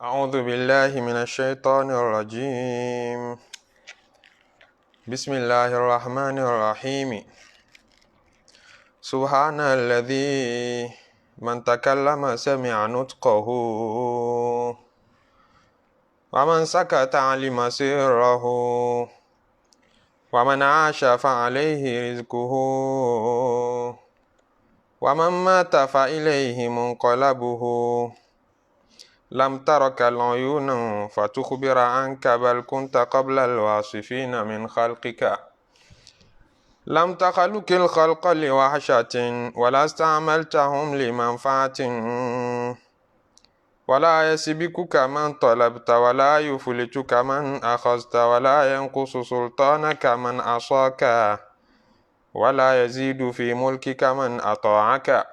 أعوذ بالله من الشيطان الرجيم. بسم الله الرحمن الرحيم. سبحان الذي من تكلم سمع نطقه ومن سكت علم سره ومن عاش فعليه رزقه ومن مات فإليه منقلبه لم ترك العيون فتخبر عنك بل كنت قبل الواصفين من خلقك لم تخلق الخلق لوحشة ولا استعملتهم لمنفعة ولا يسبقك من طلبت ولا يفلتك من أخذت ولا ينقص سلطانك من عصاك ولا يزيد في ملكك من أطاعك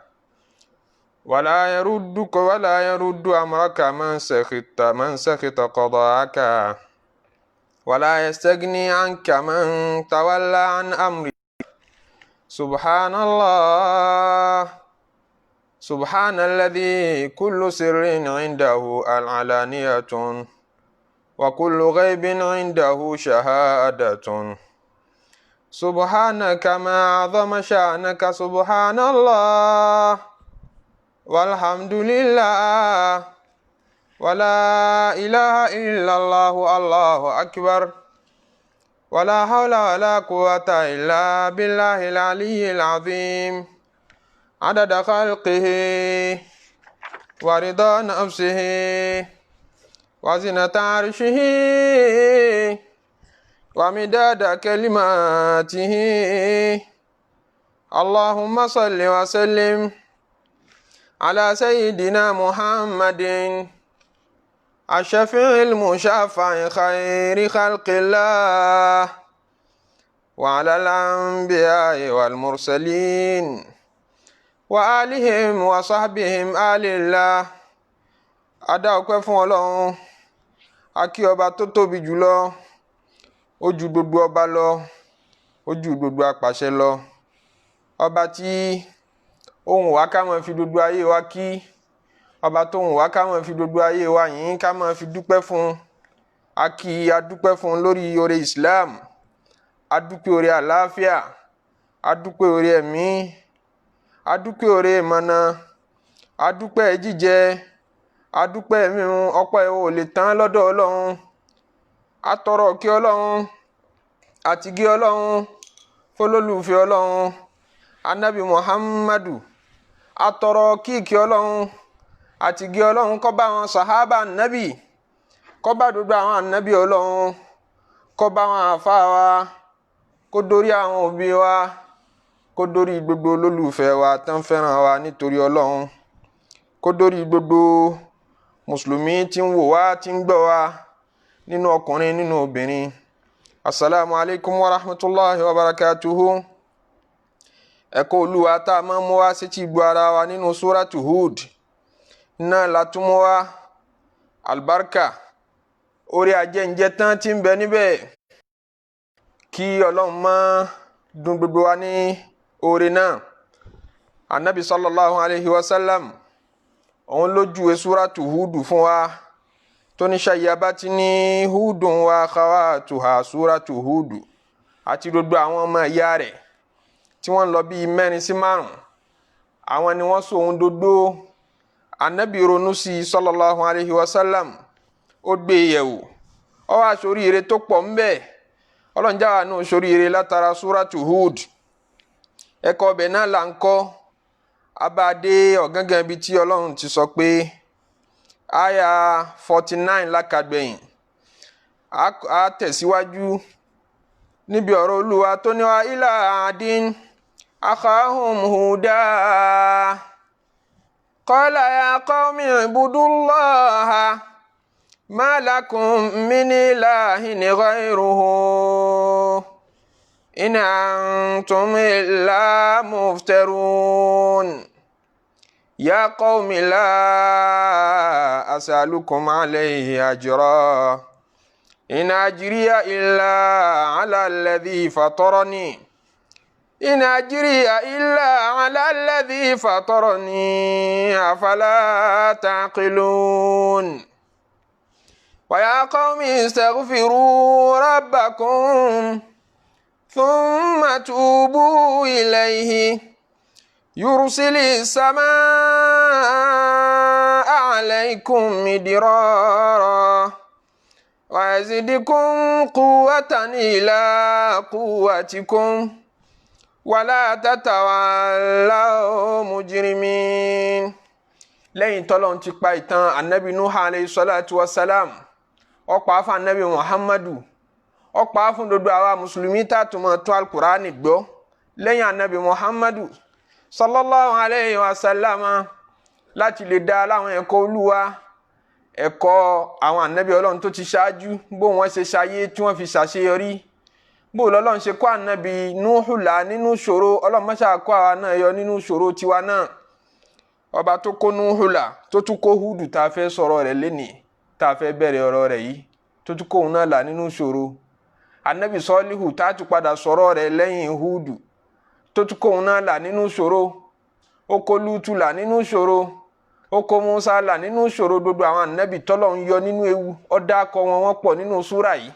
ولا يرد أمرك من سخط قضاءك ولا يستغني عنك من تولى عن أمرك سبحان الله سبحان الذي كل سر عنده العلانية وكل غيب عنده شهادة سبحانك ما أعظم شأنك سبحان الله والحمد لله ولا إله إلا الله الله أكبر ولا حول ولا قوة إلا بالله العلي العظيم عدد خلقه ورضا نفسه وزنة عرشه ومداد كلماته اللهم صل وسلم على سيدنا محمد الشفيع المشفع خير خلق الله وعلى الأنبياء والمرسلين وآلهم وصحبهم آل الله. Adá ọpẹ́ fún Ọlọ́run, a kí ọba tó tóbi jùlọ, ó ju gbogbo ọba lọ, ó ju gbogbo apàṣẹ lọ, ọba tí ohùn wa ká máa fi gbogbo ayé wa kí, ọba tó hùn wá ká máa fi gbogbo ayé wa yìn, ká máa fi dúpẹ́ fún. A kí a dúpẹ́ fún lórí oore Islam, a dúpẹ́ oore àlàáfíà, a dúpẹ́ oore ẹ̀mí, a dúpẹ́ oore ìmọ̀nà, a dúpẹ́ jíjẹ, a dúpẹ́ mímu. Ọpẹ́ ò lè tán lọ́dọ̀ Ọlọ́run. A tọrọ kí Ọlọ́run àti gé Ọlọ́run fọlọ́lùfẹ́ Ọlọ́run Ànábì Muhammadu. A tọrọ kíkí Ọlọ́run àti gé Ọlọ́run kó bá àwọn sàhábà ànábì, kó bá gbogbo àwọn ànábì Ọlọ́run, kó bá àwọn àfáà wa, kó dórí àwọn òbí wa, kó dórí gbogbo olólùfẹ́ wa tán fẹ́ràn wa nítorí Ọlọ́run, kó dórí gbogbo mùsùlùmí tí ń wò wá, tí ń gbọ́ wa, nínú ọkùnrin nínú obìnrin. Assalamu alaikum wa rahmatullahi wa barakatuhu. Ẹ̀kọ́ Olúwa tá a máa ń mú wá sétí gbọ́ ara wa nínú Surat Hud náà látúmọ̀ wá albarka, orí ajẹ́njẹ́ tán tí ń bẹ níbẹ̀. Kí Ọlọ́run máa dùn gbogbo wa ní oore náà. Ànábì sallallahu alayhi wa sallam, òun ló júwe Suratu Hud fún wa, tó ní shayyabati ní Hudun wa khawatuha Suratu Hud, àti gbogbo àwọn ọmọ ìyá rẹ̀ tí wọ́n lọ bíi 4 sí 5. Àwọn ni wọ́n sọ ohun dodo. Ànábì ronú sí sallallahu alayhi wa sallam, ó gbé yẹ̀wò, ó wá ṣoríire tó pọ̀ ńbẹ̀. Ọlọ́run já wa náà ṣoríire látara Suratu Hud. Ẹ̀kọ́ ọbẹ̀ náà là ń kọ́. Abáde ọ̀gángan ibi tí Ọlọ́run ti sọ pé àyà 49 lákàgbẹ̀yìn. A tẹ̀síwájú níbi ọ̀rọ̀ Olúwa tó ní wa ilà àdín akhahum Huda. Qala ya qawmi ibudullaha ma lakum min ilahin ghayruhu in antum illa muftarun. Ya qawmi la as'alukum alayhi ajra in ajriya illa ala alladhi fatarani. إن أجري إلا على الذي فطرني أفلا تعقلون. ويا قوم استغفروا ربكم ثم توبوا إليه يرسل السماء عليكم مدرارا ويزدكم قوة إلى قوتكم ولا تتولوا مجرمين. lẹ́yìn tọ́lọ́run ti pa ìtàn anabi Nuh alayhi salatu wa salam, ó pa fún anabi Muhammadu, ó pa fún gbogbo àwa mùsùlùmí tá tún máa tún al-Qur'an gbọ́ lẹ́yìn anabi Muhammadu sallallahu alayhi wa sallam, láti lè dá láwọn ẹ̀kọ́ Olúwa, ẹ̀kọ́ àwọn anabi Ọlọ́run tó ti ṣáájú, bó wọ́n ṣe ṣayé tí wọ́n fi ṣàṣeyọrí, bó lọ́lọ́run ṣe kó anabi Nuhu là nínú ṣòro. Ọlọ́run má ṣe kó àwa náà yọ nínú ṣòro tiwa náà. Ọba tó kó Nuhu là, tó tún kó Hudu tá a fẹ́ sọ̀rọ̀ rẹ̀ lénìí, tá a fẹ́ bẹ̀rẹ̀ ọ̀rọ̀ rẹ̀ yìí, tó tún kó òun náà là nínú ṣòro. Anabi Solihu tá a tún padà sọ̀rọ̀ rẹ̀ lẹ́yìn Hudu, tó tún kó òun náà là nínú ṣòro. Ó kó Lutu là nínú ṣòro, ó kó Musa là nínú ṣòro. Gbogbo àwọn anabi tọ́lọ́run yọ nínú ewu, ó dákọ wọn, wọ́n pọ̀ nínú súrà yìí.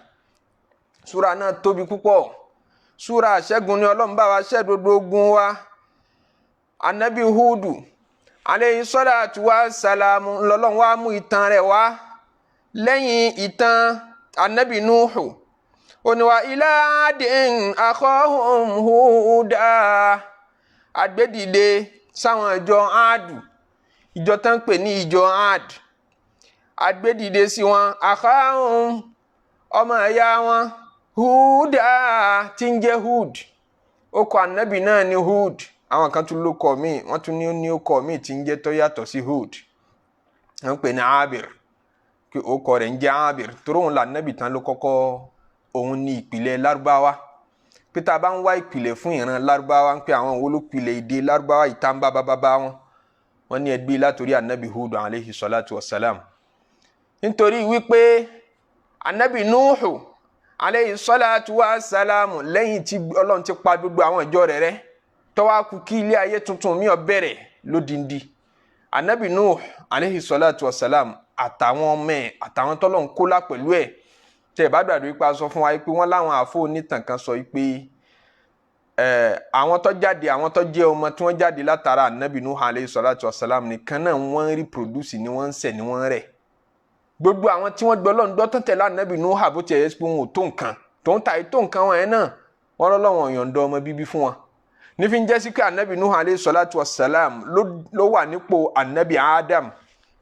Súrà náà tóbi púpọ̀. Súrà ṣẹ́gun ni Ọlọ́run bá wa ṣẹ́ gbogbo ogun wa. Anabi Hudu alayhi salatu wa salamu lọ́lọ́run wá mú ìtàn rẹ̀ wá lẹ́yìn ìtàn anabi Nuhu. Ó ní wa ila adin akhahum Huda, agbédìde sáwọn ìjọ Adu, ìjọ tán pè ní ìjọ Ad. Agbédìde sí wọn akhahum, ọmọ ẹ̀yà wọn, Huda tí ń jẹ́ Hud. Ó kọ anabi náà ní Hud. Àwọn kan tún ló kọ míì, wọ́n tún ní ó kọ míì tí ń jẹ́ tó yàtọ̀ sí Hud. Wọ́n pè ní Abir, kí ó kọ rẹ̀ ń jẹ́ Abir. Torí òun là anabi tán ló kọ́kọ́, òun ní ìpìlẹ̀ Lárúbáwá. Pé tá a bá ń wá ìpìlẹ̀ fún ìran Lárúbáwá, ń pé àwọn wo ló pìlẹ̀ èdè Lárúbáwá ìtàn bàbá wọn. Wọ́n ní ẹgbẹ́ látòrí anabi Hud alayhi salatu wa salam. Nítorí wípé anabi Nuhu alayhi salatu wa salam, lẹ́yìn tí Ọlọ́run ti pa gbogbo àwọn ìjọ rẹ̀ rẹ́, tó wá kù kí ilé ayé tuntun mi ó bẹ̀rẹ̀ lódindi. Anabi Nuh alayhi salatu wa salam àtàwọn ọmọ ẹ̀, àtàwọn tọ́lọ́run kó lá pẹ̀lú ẹ̀. Tẹ́ bá gbàgbé wípé a sọ fún wa wípé wọ́n láwọn àfọ onítàn kan sọ wípé àwọn tó jáde, àwọn tó jẹ́ ọmọ tí wọ́n jáde látara anabi Nuh alayhi salatu wa salam nìkan náà wọ́n reproduce, ni wọ́n ń ṣẹ̀, ni wọ́n rẹ̀. Gbogbo àwọn tí wọ́n gbọ́ lọ́n gbọ́ tán tẹ̀lé anabi Nuh bó ti yẹ pé wọn ò tó nǹkan, tó ń ta ètò nǹkan wọn yẹn náà, wọ́n lọ́lọ́wọ́n yọ̀ǹda ọmọ bíbí fún wọn. Nífi ń jẹ́ sí pé anabi Nuh alayhi salatu wa salam ló wà nípò anabi Adam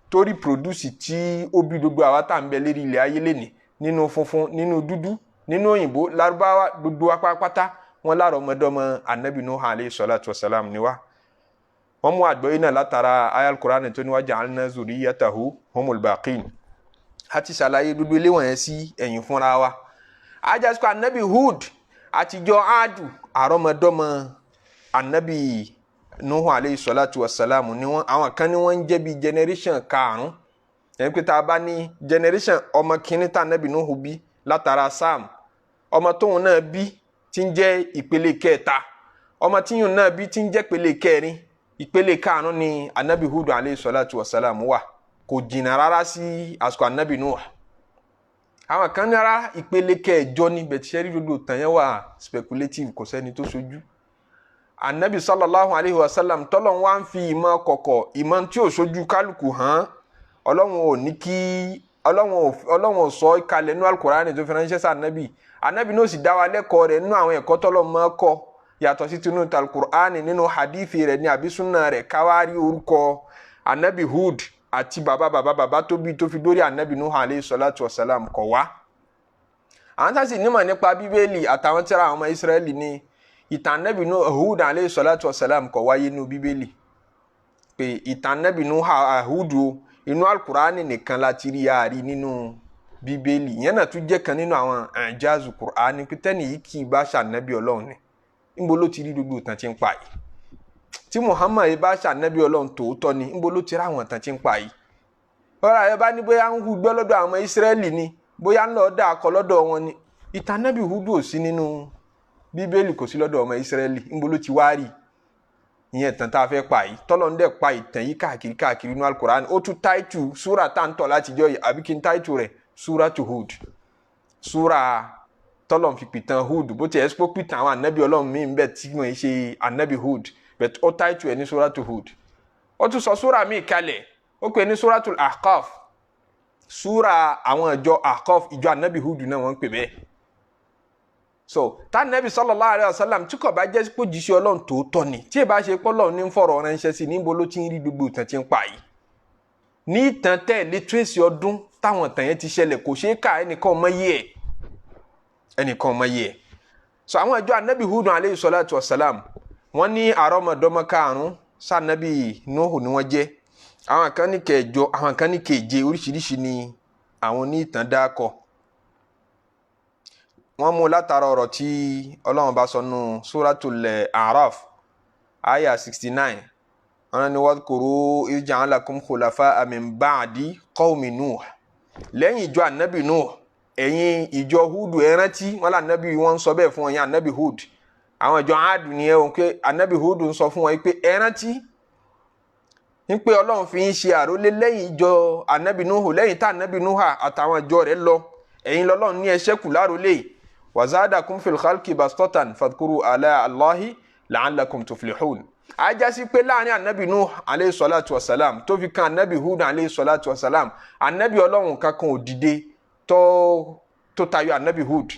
tó reproduce tí ó bí gbogbo àwa tá ń bẹ lérí ilẹ̀ ayé lénìí, nínú funfun, nínú dúdú, nínú òyìnbó, Lárúbáwá, gbogbo wa pátápátá wọn lára ọmọdọ́mọ anabi Nuh alayhi salatu wa salam ni wá. Wọ́n mú àgbọ́yé náà látara ayal Qur'an tó ní wa ja'alna zuriyatahu humul baqin. A ti ṣàlàyé gbogbo ilé wọ̀nyẹn sí ẹ̀yìn fúnra wa. Ajásíkò anabi Hud àtijọ́ Adu, àrọ́mọdọ́mọ anabi Nuh alayhi salatu wa salam ni wọ́n. Àwọn kan ní wọ́n ń jẹ́ bí generation karùn-ún. Ẹni pé tá a bá ní generation ọmọ kìíní tá anabi Nuh bí látara Sam, ọmọ tóun náà bí tí ń jẹ́ ìpele kẹta, ọmọ tíyùn náà bí tí ń jẹ́ ìpele kẹrin, ìpele karùn-ún ni anabi Hud alayhi salatu wa salam wà. Kò jìnnà rárá sí àsìkò anabi Nuh. Àwọn kan ní ara ìpele kẹjọ ní bẹ̀tíṣẹ́rí gbogbo tàn yẹn wà speculative, kò sẹ́ni tó sojú. Anabi sallallahu alayhi wa sallam tọ́lọ́run wá ń fi ìmọ̀ kọ̀kọ̀, ìmọ̀ tí ò sojú kálukú hàn. Ọlọ́run ò ní kí Ọlọ́run sọ ìkalẹ̀ nínú al-Qur'an tó fi ránṣẹ́ sí anabi. Anabi náà sì dá wa lẹ́kọ̀ọ́ rẹ̀ nínú àwọn ẹ̀kọ́ tọ́lọ́run máa kọ́, yàtọ̀ sí tinú al-Qur'an, nínú hadithi rẹ̀ ní àbí sunna rẹ̀ káwárí orúkọ anabi Hud àti bàbá tó bí tó fi dórí anabi Nuh alayhi salatu wa salam kọ̀ wá. Àwọn tá sì nímọ̀ nípa Bíbélì àtàwọn tírà àwọn ọmọ Ísírẹ́lì ní ìtàn anabi Hud alayhi salatu wa salam kọ̀ wáyé nínú Bíbélì. Pé ìtàn anabi Hud inú al-Qur'an nìkan láti rí àárí nínú Bíbélì. Ìyẹn náà tún jẹ́ kan nínú àwọn àjáàzù Qur'an, pé tẹ́nì yìí kì í bá ṣànábì Ọlọ́run ni. Níbo ló ti rí gbogbo ìtàn tí ń pa yìí? Tí Muhammad bá ṣànábì Ọlọ́run tòótọ́ ni, níbo ló ti rí àwọn ìtàn tí ń pa yìí? Ọ̀rọ̀ àyẹ̀ bá ní bóyá ń hu gbọ́ lọ́dọ̀ àwọn Ísírẹ́lì ni, bóyá ń lọ dá akọ lọ́dọ̀ wọn ni. Ìtàn anabi Hud ò sí nínú Bíbélì, kò sí lọ́dọ̀ ọmọ Ísírẹ́lì. Níbo ló ti wá rí? Ìyẹn ìtàn tá a fẹ́ pa yìí. Tọ́lọ́run dẹ̀ pa ìtàn yìí káàkiri nínú al-Qur'an. Ó tún táìtù súrà tá ń tọ̀ láti jọ yìí, àbí kí n táìtù rẹ̀ Surat Hud Surah tọ́lọ́run fi pìtàn Hud bó ti ẹ̀ sọ pìtàn àwọn ànábì Ọlọ́run míì ń bẹ tí wọ́n ṣe ànábì Hud but ó táìtù ẹ̀ ní Surat Hud. ó tún sọ súra míì kalẹ̀ ó pè ní Suratul Ahqaf súra àwọn ìjọ Ahqaf ìjọ ànábì Hud náà wọ́n ń pè bẹ́ẹ̀. so tá nàbì sallallahu alaihi wasallam tí kò bá jẹ́ pé jíṣẹ́ Ọlọ́run tòótọ́ ni tí ì bá ṣe pé Ọlọ́run ní ń fọ̀rọ̀ ránṣẹ́ sí níbo ló ti ń rí gbogbo ìtàn tí ń pa yìí. ní ìtàn tẹ̀lé tírèsì ọdún táwọn ìtàn yẹn ti ṣẹlẹ̀ kò ṣeé kà ẹnìkan ọmọ yìí ẹ̀. so àwọn ìjọ ànábì Hud alayhi salatu wasalam wọ́n ní àrọ́mọdọ́mọ karùn-ún sànábì Nuhu ni wọ́n jẹ́. àwọn kan ní kẹjọ àwọn kan ní keje oríṣiríṣi ni àwọn ní ìtàn dákọ̀. wọ́n mú látara ọ̀rọ̀ tí Ọlọ́run bá sọ nù Suratul A'raf aya 69 wọ́n ní wadhkuru idh ja'alakum khulafa'a min ba'di qawmi Nuh. lẹ́yìn ìjọ ànábì Nuh ẹ̀yin ìjọ Hud ẹ rántí wọ́n lànábì wọ́n sọ bẹ́ẹ̀ fún ẹ̀yin ànábì Hud. àwọn ìjọ Ad ni ẹ wọn pé ànábì Hud ń sọ fún wọn pé ẹ rántí ń pé Ọlọ́run fi ń ṣe àrólé lẹ́yìn ìjọ ànábì Nuh lẹ́yìn tá ànábì Nuh àtàwọn ìjọ rẹ̀ lọ ẹ̀yin lọ́lọ́run ní ẹ ṣẹ́kù lárólé wa zadakum fil khalqi bastatan fadhkuru ala Allahi la'allakum tuflihun. ajásí pé láàrin ànábì Nuh alayhi salatu wasalam tó fi kan ànábì Hud alayhi salatu wasalam ànábì Ọlọ́run kankan ò dìde tó tayọ ànábì Hud.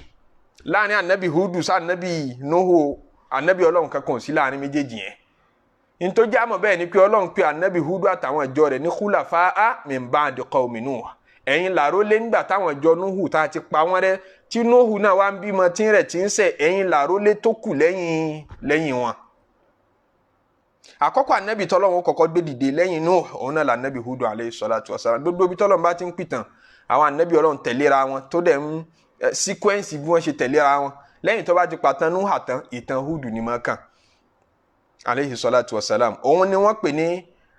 láàrin ànábì Hud sí ànábì Nuh ànábì Ọlọ́run kankan ò sí láàrin méjèèjì yẹn. in tó jámọ̀ bẹ́ẹ̀ ni pé Ọlọ́run pé ànábì Hud àtàwọn ìjọ rẹ̀ ní khulafa'a min ba'di qawmi Nuh. ẹ̀yin làrólé nígbà táwọn ìjọ Nuhu tá a ti pa wọ́n rẹ́ tí Nuhu náà wá ń bímọ tí ń rẹ̀ tí ń sẹ̀ ẹ̀yin làrólé tó kù lẹ́yìn wọn. àkọ́kọ́ ànábì tọ́lọ́run kọ́kọ́ gbé dìde lẹ́yìn Nuh òun náà lànábì Hud alayhi salatu wasalam. gbogbo ibi tọ́lọ́run bá ti ń pìtàn àwọn ànábì Ọlọ́run tẹ̀léra wọn tó dẹ̀ ń síkwẹ́ǹsì bí wọ́n ṣe tẹ̀léra wọn. lẹ́yìn tó bá ti pàtàn Nuh àtàn ìtàn Hud ni máa kàn alayhi salatu wasalam. òun ni wọ́n pè ní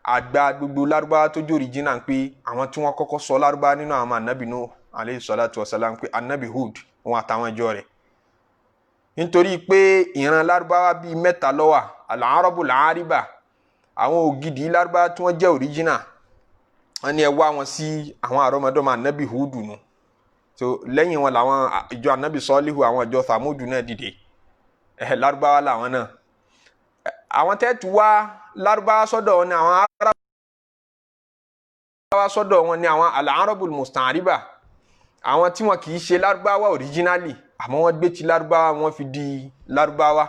àgbà gbogbo lárúbáwá tó jó original pé àwọn tí wọ́n kọ́kọ́ sọ lárúbáwá nínú àwọn ànábì Nuh alayhi salatu wasalam pé ànábì Hud wọn àtàwọn ìjọ rẹ̀. nítorí pé ìran lárúbáwá bíi mẹ́ta ló wà al-Arabul Ariba àwọn ògidì lárúbáwá tí wọ́n jẹ́ original wọ́n ní ẹ wá wọn sí àwọn àrọ́mọdọ́mọ ànábì Hud nù. so lẹ́yìn wọn làwọn ìjọ ànábì Solih àwọn ìjọ Thamudu náà dìde lárúbáwá làwọn náà. àwọn tẹ́tù wá lárúbáwá sọ́dọ̀ wọn ni àwọn lárúbáwá sọ́dọ̀ wọn ni àwọn al-Arabul Musta'riba àwọn tí wọn kì í ṣe lárúbáwá originally àmọ́ wọ́n gbé ti lárúbáwá wọn fi di lárúbáwá.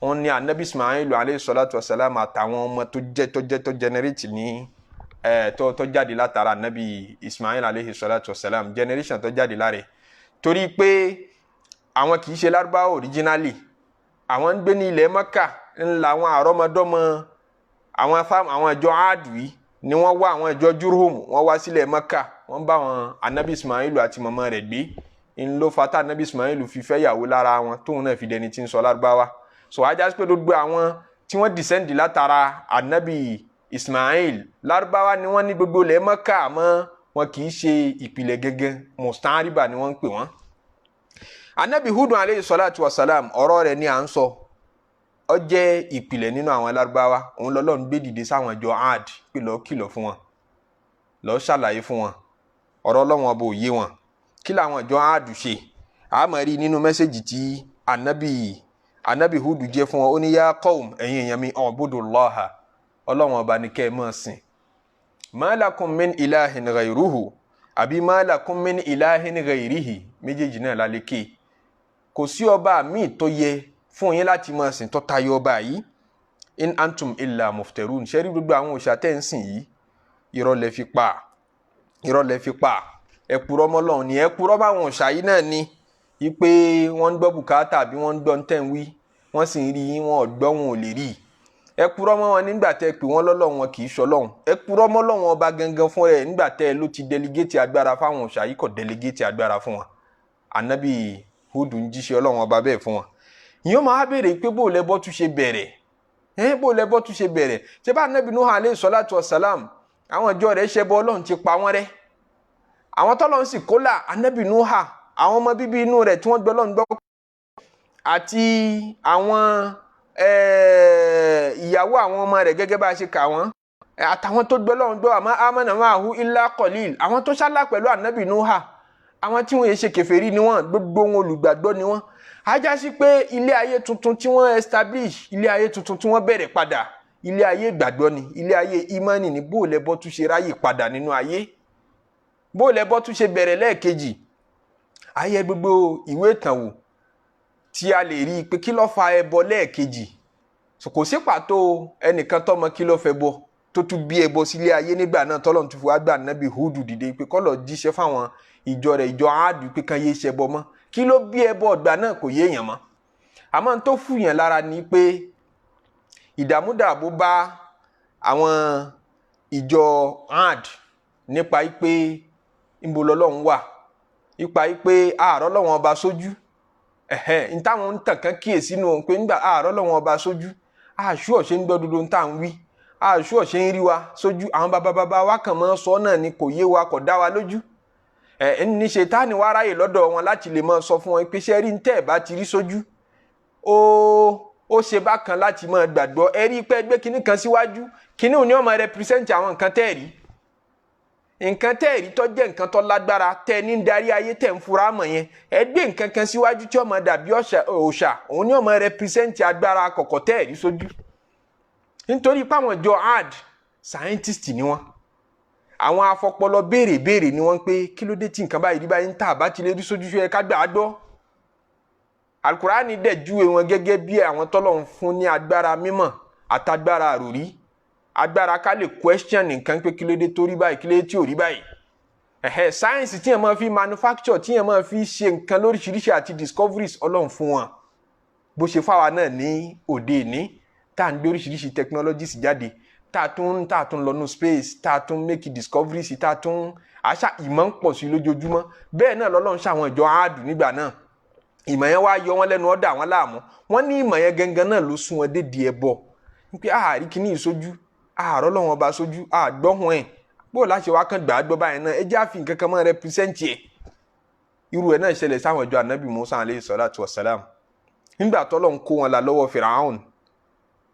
wọn ni anabi Ismail alayhi salatu wasalam àtàwọn ọmọ tó generate ní tó jáde látara anabi Ismail alayhi salatu wasalam generation tó jáde láre. torí pé àwọn kì í ṣe lárúbáwá originally àwọn ń gbé ní ilẹ̀ Mẹ́kà ńlá àwọn àrọ́mọdọ́mọ àwọn ìjọ Adwi ni wọ́n wá àwọn ìjọ Jurhum wọ́n wá sílẹ̀ Mẹ́kà wọ́n bá wọn anabi Ismail àti mọ̀mọ́ rẹ̀ gbé ń ló fata anabi Ismail fi fẹ́ yàwó lára wọn tóun náà fi dẹni tí ń sọ lárúbáwá. so ajá sí pé gbogbo àwọn tí wọ́n descend látara anabi Ismail lárúbáwá ni wọ́n ní gbogbo ilẹ̀ Mẹ́kà àmọ́ wọn kì í ṣe ìpìlẹ̀ gẹ́gẹ́ Musta'riba ni wọ́n ń pè wọ́n. anabi Hud alayhi salatu wasalam ọ̀rọ̀ rẹ̀ ni à ń sọ ó jẹ́ ìpìlẹ̀ nínú àwọn lárúbáwá òun lọ́lọ́run gbé dìde sáwọn ìjọ Ad pé lọ́ọ́ kìlọ̀ fún wọn lọ́ọ́ ṣàlàyé fún wọn ọ̀rọ̀ Ọlọ́run ọba ò yé wọn kí làwọn ìjọ Ad ṣe àmọ́ rí nínú mẹ́sẹ̀gì tí anabi Hud jẹ́ fún wọn ó ní yá qawm ẹ̀yin èèyàn mi u'budullaha Ọlọ́run ọba ní kẹ́ ẹ máa sìn ma lakum min ilahin ghayruhu àbí ma lakum min ilahin ghayrihi méjèèjì náà lálékè kò sí ọba míì tó yẹ fún yín láti máa sìn tó tayọ ọba yìí in antum illa muftarun ṣẹ́rí gbogbo àwọn òòṣà tẹ́ ń sìn yìí irọ́ lẹ fi pa ẹ̀pùrọ́ mọ́lọ́run ni ẹ̀pùrọ́ báwọn òòṣà yìí náà ni wípé wọ́n ń gbọ́ bùkátà bí wọ́n ń gbọ́ tẹ̀ ń wí wọ́n sì ń rí yín wọn ò gbọ́ wọn ò lè rí ẹ̀pùrọ́ mọ́ wọn nígbà tẹ́ pé wọ́n lọ́lọ́run wọn kì í ṣọlọ́run ẹ̀pùrọ́ mọ́lọ́run ọba gangan fún rẹ̀ nígbà tẹ́ ló ti delegate agbára fáwọn òòṣà yìí kò delegate agbára fún wọn Ànábì Hud ń jíṣẹ́ Ọlọ́run ọba bẹ́ẹ̀ fún wọn. ìyẹn máa béèrè pé bó lẹ́bọ́ tún ṣe bẹ̀rẹ̀ ṣé bá Ànábì Nuh alayhi salatu wassalam àwọn ìjọ rẹ̀ ṣẹbọ Ọlọ́run ti pa wọ́n rẹ́ àwọn tọ́lọ́run sì kólà Ànábì Nuh àwọn ọmọ bíbí inú rẹ̀ tí wọ́n gbọ́ Ọlọ́run gbọ́ àti àwọn ìyàwó àwọn ọmọ rẹ̀ gẹ́gẹ́ bá a ṣe kà wọ́n àtàwọn tó gbọ́ Ọlọ́run gbọ́ àmọ́ amana ma'ahu illa qalil àwọn tó ṣálá pẹ̀lú Ànábì Nuh àwọn tí wọ́n ṣe kèfèrí ni wọ́n, gbogbo wọn olùgbàgbọ́ ni wọ́n. A já sí pé ilé ayé tuntun tí wọ́n establish, ilé ayé tuntun tí wọ́n bẹ̀rẹ̀ padà, ilé ayé ìgbàgbọ́ ni, ilé ayé ìmánì ni. Bó lẹ́bọ tún ṣe ráyè padà nínú ayé, bó lẹ́bọ tún ṣe bẹ̀rẹ̀ lẹ́ẹ̀kejì. Ayé gbogbo ìwé ìtàn wò tí a lè rí pé kí ló fa ẹbọ lẹ́ẹ̀kejì. Kò sí pàtó ẹnìkan tó mọ kí ló fẹ́ bọ tó tún bí ẹbọ sílé ayé nígbà náà tọ́lọ́run tún fi wá gbà nábì Hud dìde pé kó lọ jíṣẹ́ fáwọn ìjọ rẹ̀, ìjọ Áàdù, pé kán yé ṣẹbọ mọ́. Kí ló bí ẹbọ ọ̀gbà náà kò yéèyàn mọ́. Àmọ́ tó fúyàn lára ni pé ìdààmúdàbò bá àwọn ìjọ Áàdù nípa pé níbo lọ́lọ́run wà, nípa pé àárọ̀ lọ́wọ́n ọba sójú. Ní táwọn ń tàn kán kíyèsí nù pé nígbà àárọ̀ lọ́wọ́n ọba sójú, àṣù ọ̀ṣẹ́ ń gbọ́ dodo ń tà ń wí, àṣù ọ̀ṣẹ́ ń rí wa sójú. Àwọn bàbá wa kàn mọ́ sọ náà ni, kò yé wa, kò dá wa lójú. Ní Ṣẹ̀tánì wá ráyè lọ́dọ̀ wọn láti lè máa sọ fún wọn pé ṣé rí ń tẹ́ ẹ̀ bá ti rí sójú, ó ṣe bákan láti máa gbàgbọ́. Ẹ rí pé gbé kinní kan síwájú, kinní òní ọmọ represent àwọn nǹkan tẹ́ ẹ̀ rí, nǹkan tẹ́ ẹ̀ rí tó jẹ́ nǹkan tó lágbára tẹ́ ní darí ayé tẹ́ ń fura mọ̀ yẹn. Ẹ gbé nǹkan kan síwájú tí ọmọ dàbí òòṣà, òun ní ọmọ represent agbára kọ̀kọ̀ tẹ́ ẹ̀ rí sójú. Nítorí pé àwọn ìjọ Ad scientist ni wọ́n, àwọn afọpọlọ béèrè ni wọ́n pé kí ló dé tí nǹkan báyìí rí báyìí ń tà bá ti lè rí sójú ṣe ká gbà á gbọ́. Al-Qur'ani dẹ̀ júwe wọn gẹ́gẹ́ bí àwọn tọ́lọ́run fún ní agbára mímọ̀ àtagbára àròrí, agbára ká lè question nǹkan pé kí ló dé tó rí báyìí, kí ló dé tí ò rí báyìí. Sáyẹ́nsì tí yẹn máa fi manufacture, tí yẹn máa fi ṣe nǹkan lóríṣiríṣi àti discoveries Ọlọ́run fún wọn. Bó ṣe fáwa náà ní òde ìní tá à ń gbé oríṣiríṣi technologies jáde, tá a tún lọ nú space, tá a tún make discoveries, tá a tún àṣà ìmọ̀ ń pọ̀ sí lójoojúmọ́. Bẹ́ẹ̀ náà lọ́lọ́run ṣàwọn ìjọ Áàdù nígbà náà. Ìmọ̀ yẹn wá yọ wọ́n lẹ́nu, ọ̀dà wọn láàmú. Wọ́n ní ìmọ̀ yẹn gangan náà ló sún wọn dédìí ẹbọ. Wípé àárí kìíní ìsójú, àárọ̀ lọ́wọ́n ọba sójú, àgbọ̀hún ẹ̀. Bó láṣẹ wá kàn gbà á gbọ́ báyìí náà, ẹ jẹ́ àfi nǹkan kan mọ́ represent ẹ̀. Irú ẹ̀ náà ṣẹlẹ̀ sáwọn ìjọ ànábì Musa alayhi salatu wassalam. Nígbà tọ́lọ́run kó wọn là lọ́wọ́ Fìràhùn,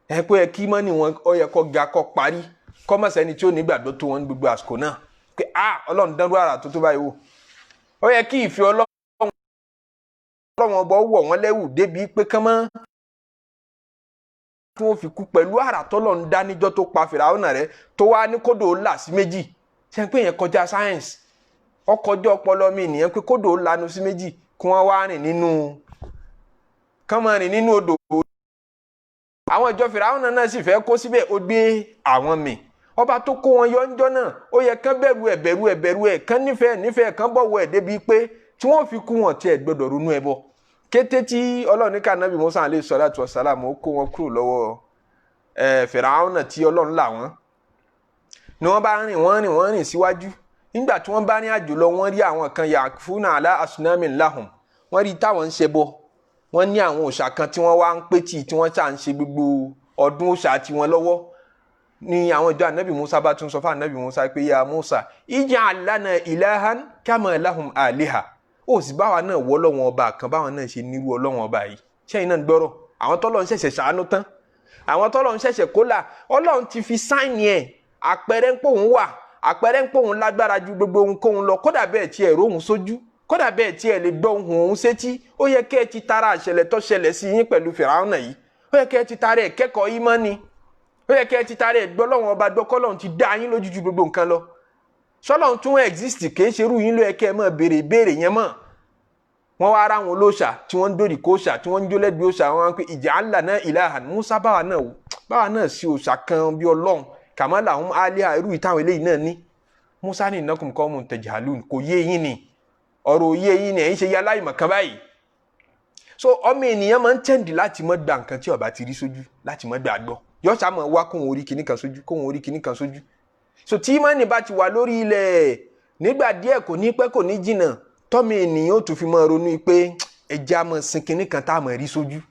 ẹ pé ẹ kí mọ́ni wọn ó yẹ kó ga kó parí, kó má sẹ́ni tí ó nígbàgbọ́ tó wọn gbogbo àsìkò náà. Pé Ọlọ́run dánrú àrà tó báyìí wò. Ó yẹ kí ìfẹ́ Ọlọ́run ọba wọ̀ wọ́n lẹ́wù débi pé kán mọ́ tí wọ́n fi kú pẹ̀lú àrà tọ́lọ́run dá níjọ́ tó pa Fìràhùn rẹ̀ tó wá ní kódò là sí méjì. Ṣé pé yẹn kọjá sáyẹ́nsì, ó kọjá ọpọlọ mi nìyẹn pé kódò lanu sí méjì kí wọ́n wá rìn nínú odò. Àwọn ìjọ Fìràhùn náà sì fẹ́ kó síbẹ̀, ó gbé àwọn mì. Ọba tó kó wọn yọ ńjọ́ náà, ó yẹ kán bẹ̀rù ẹ̀, kán nífẹ̀ẹ́ kán bọ̀wọ̀ ẹ̀ débi pé tí wọ́n fi kú wọn tí ẹ̀ gbọ́dọ̀ ronú ẹbọ. Kété tí Ọlọ́run ní ká Nábì Musa alayhi salatu wassalam ó kó wọn kúrò lọ́wọ́ Fìràhùn náà tí Ọlọ́run là wọ́n, ni wọ́n bá rìn síwájú. Nígbà tí wọ́n bá ní àjò lọ, wọ́n rí àwọn kan yakfuna ala asnamin lahum, wọ́n rí táwọn ń ṣẹbọ. Wọ́n ní àwọn òòṣà kan tí wọ́n wá ń pétì, tí wọ́n ṣà ń ṣe gbogbo ọdún òòṣà tí wọ́n lọ́wọ́. Ni àwọn ìjọ ànábì Musa bá tún sọ fún ànábì Musa pé ya Musa ij'al lana ilahan kama lahum aliha. Ó sì báwa náà wọ́ Ọlọ́run ọba kan báwọn náà ṣe nírú Ọlọ́run ọba yìí. Ṣẹ́yìn náà ń gbọ́rọ̀, àwọn tọ́lọ́run ṣẹ̀ṣẹ̀ ṣàánú tán, àwọn tọ́lọ́run ṣẹ̀ṣẹ̀ kólà, Ọlọ́run ti fi sáìnì ẹ̀, àpẹẹrẹ ń pòun wà, àpẹẹrẹ ń pòun lágbára ju gbogbo ohunkóhun lọ. Kódà bẹ́ẹ̀ tí ẹ̀ róhun sójú, kódà bẹ́ẹ̀ tí ẹ lè gbọ́ ohùn òun sétí. Ó yẹ kẹ́ ẹ ti tara àṣẹlẹ̀ tó ṣẹlẹ̀ sí yín pẹ̀lú Fìràhùn yìí, ó yẹ kẹ́ ẹ ti tara ẹ̀ kẹ́kọ̀ọ́ ìmánì, ó yẹ kẹ́ ẹ ti tara ẹ̀ gbọ́ lọ́wọ́n ọba gbọ́ kọ́lọ́run ti dá yín lójú ju gbogbo nǹkan lọ. Ṣọ́lọ́run tún exist, kì í ṣerú yín ló yẹ kẹ́ ẹ máa béèrè yẹn mọ́. Wọ́n wá ara wọn olóòṣà tí wọ́n ń dòrì kó òòṣà, tí wọ́n ń jólẹ́gbẹ̀ẹ́ òòṣà, wọ́n wá pé ij'al lana ilahan. Musa báwa náà sí òòṣà kan bí Ọlọ́run kama lahum aliha, irú ìtàwọn eléyìí náà ní. Musa ní innakum qawmun tajhalun, kò yé yín ni, ọ̀rọ̀ òye yín ni, ẹ̀yin ṣe yá láì mọ̀kan báyìí. So ọmọ ènìyàn máa ń tẹ́ǹdì láti mọ́ gba nǹkan tí ó bá ti rí sójú, láti mọ́ gbà gbọ́. Yọ́ sá mọ̀ wá kóhun orí kìíní kan sójú, so tí ìmánì bá ti wà lórí ilẹ̀ nígbà díẹ̀, kò ní pẹ́ kò ní jìnnà, tọ́mọ ènìyàn ó tún fi máa ronú pé ẹja mọ̀ sin kìíní kan tá a mọ̀ rí sójú.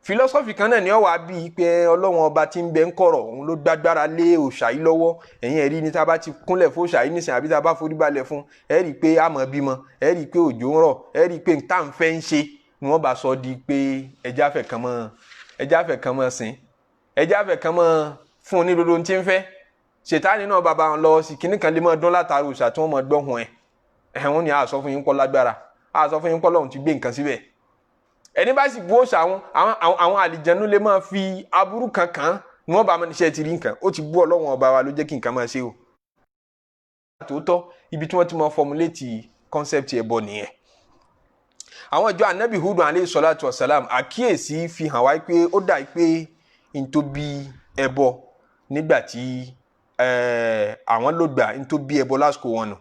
Philosophy kan náà ni ó wà bíi pé Ọlọ́run ọba tí ń bẹ ń kọ̀rọ̀, òun ló gbágbára lé òòṣà yìí lọ́wọ́. Ẹ̀yin ẹ̀rí ni tá a bá ti kúnlẹ̀ fún òòṣà yìí nísìnyí, àbí tá a bá forí balẹ̀ fún, ẹ rí i pé a máa bímọ, ẹ rí i pé òjò ń rọ̀, ẹ rí i pé tá à ń fẹ́ ń ṣe, ni wọ́n bá sọ di pé ẹja fẹ́ kan mọ́ sìn, ẹja fẹ́ kan mọ́ fún un ní dodo tí ń fẹ́. Ṣètánì náà bàbá wọn lọ sí kíní kan lè mọ́ dún látàrí òòṣà tí wọ́n mọ́ gbọ́hùn ẹ̀. wọ́n ní a sọ fún yín pọ́ lágbára a sọ fún yín pọ́ lọ́hùn ti gbé nǹkan síbẹ̀ ẹni bá sì bú òòṣà àwọn àlìjẹnú lè máa fi aburú kankan ni wọ́n bá máa níṣẹ́ ti rí nǹkan ó ti bú Ọlọ́run ọba wa ló jẹ́ kí nǹkan máa ṣe o tòótọ́ ibi tí wọ́n ti máa formulate concept ẹbọ nìyẹn àwọn ìjọ anabi Hud alayhi salatu wasalam àkíyèsí fi hàn wá pé ó dà pé ntóbi ẹbọ nígbà tí àwọn ló gbà ntóbi ẹbọ lásìkò wọn nù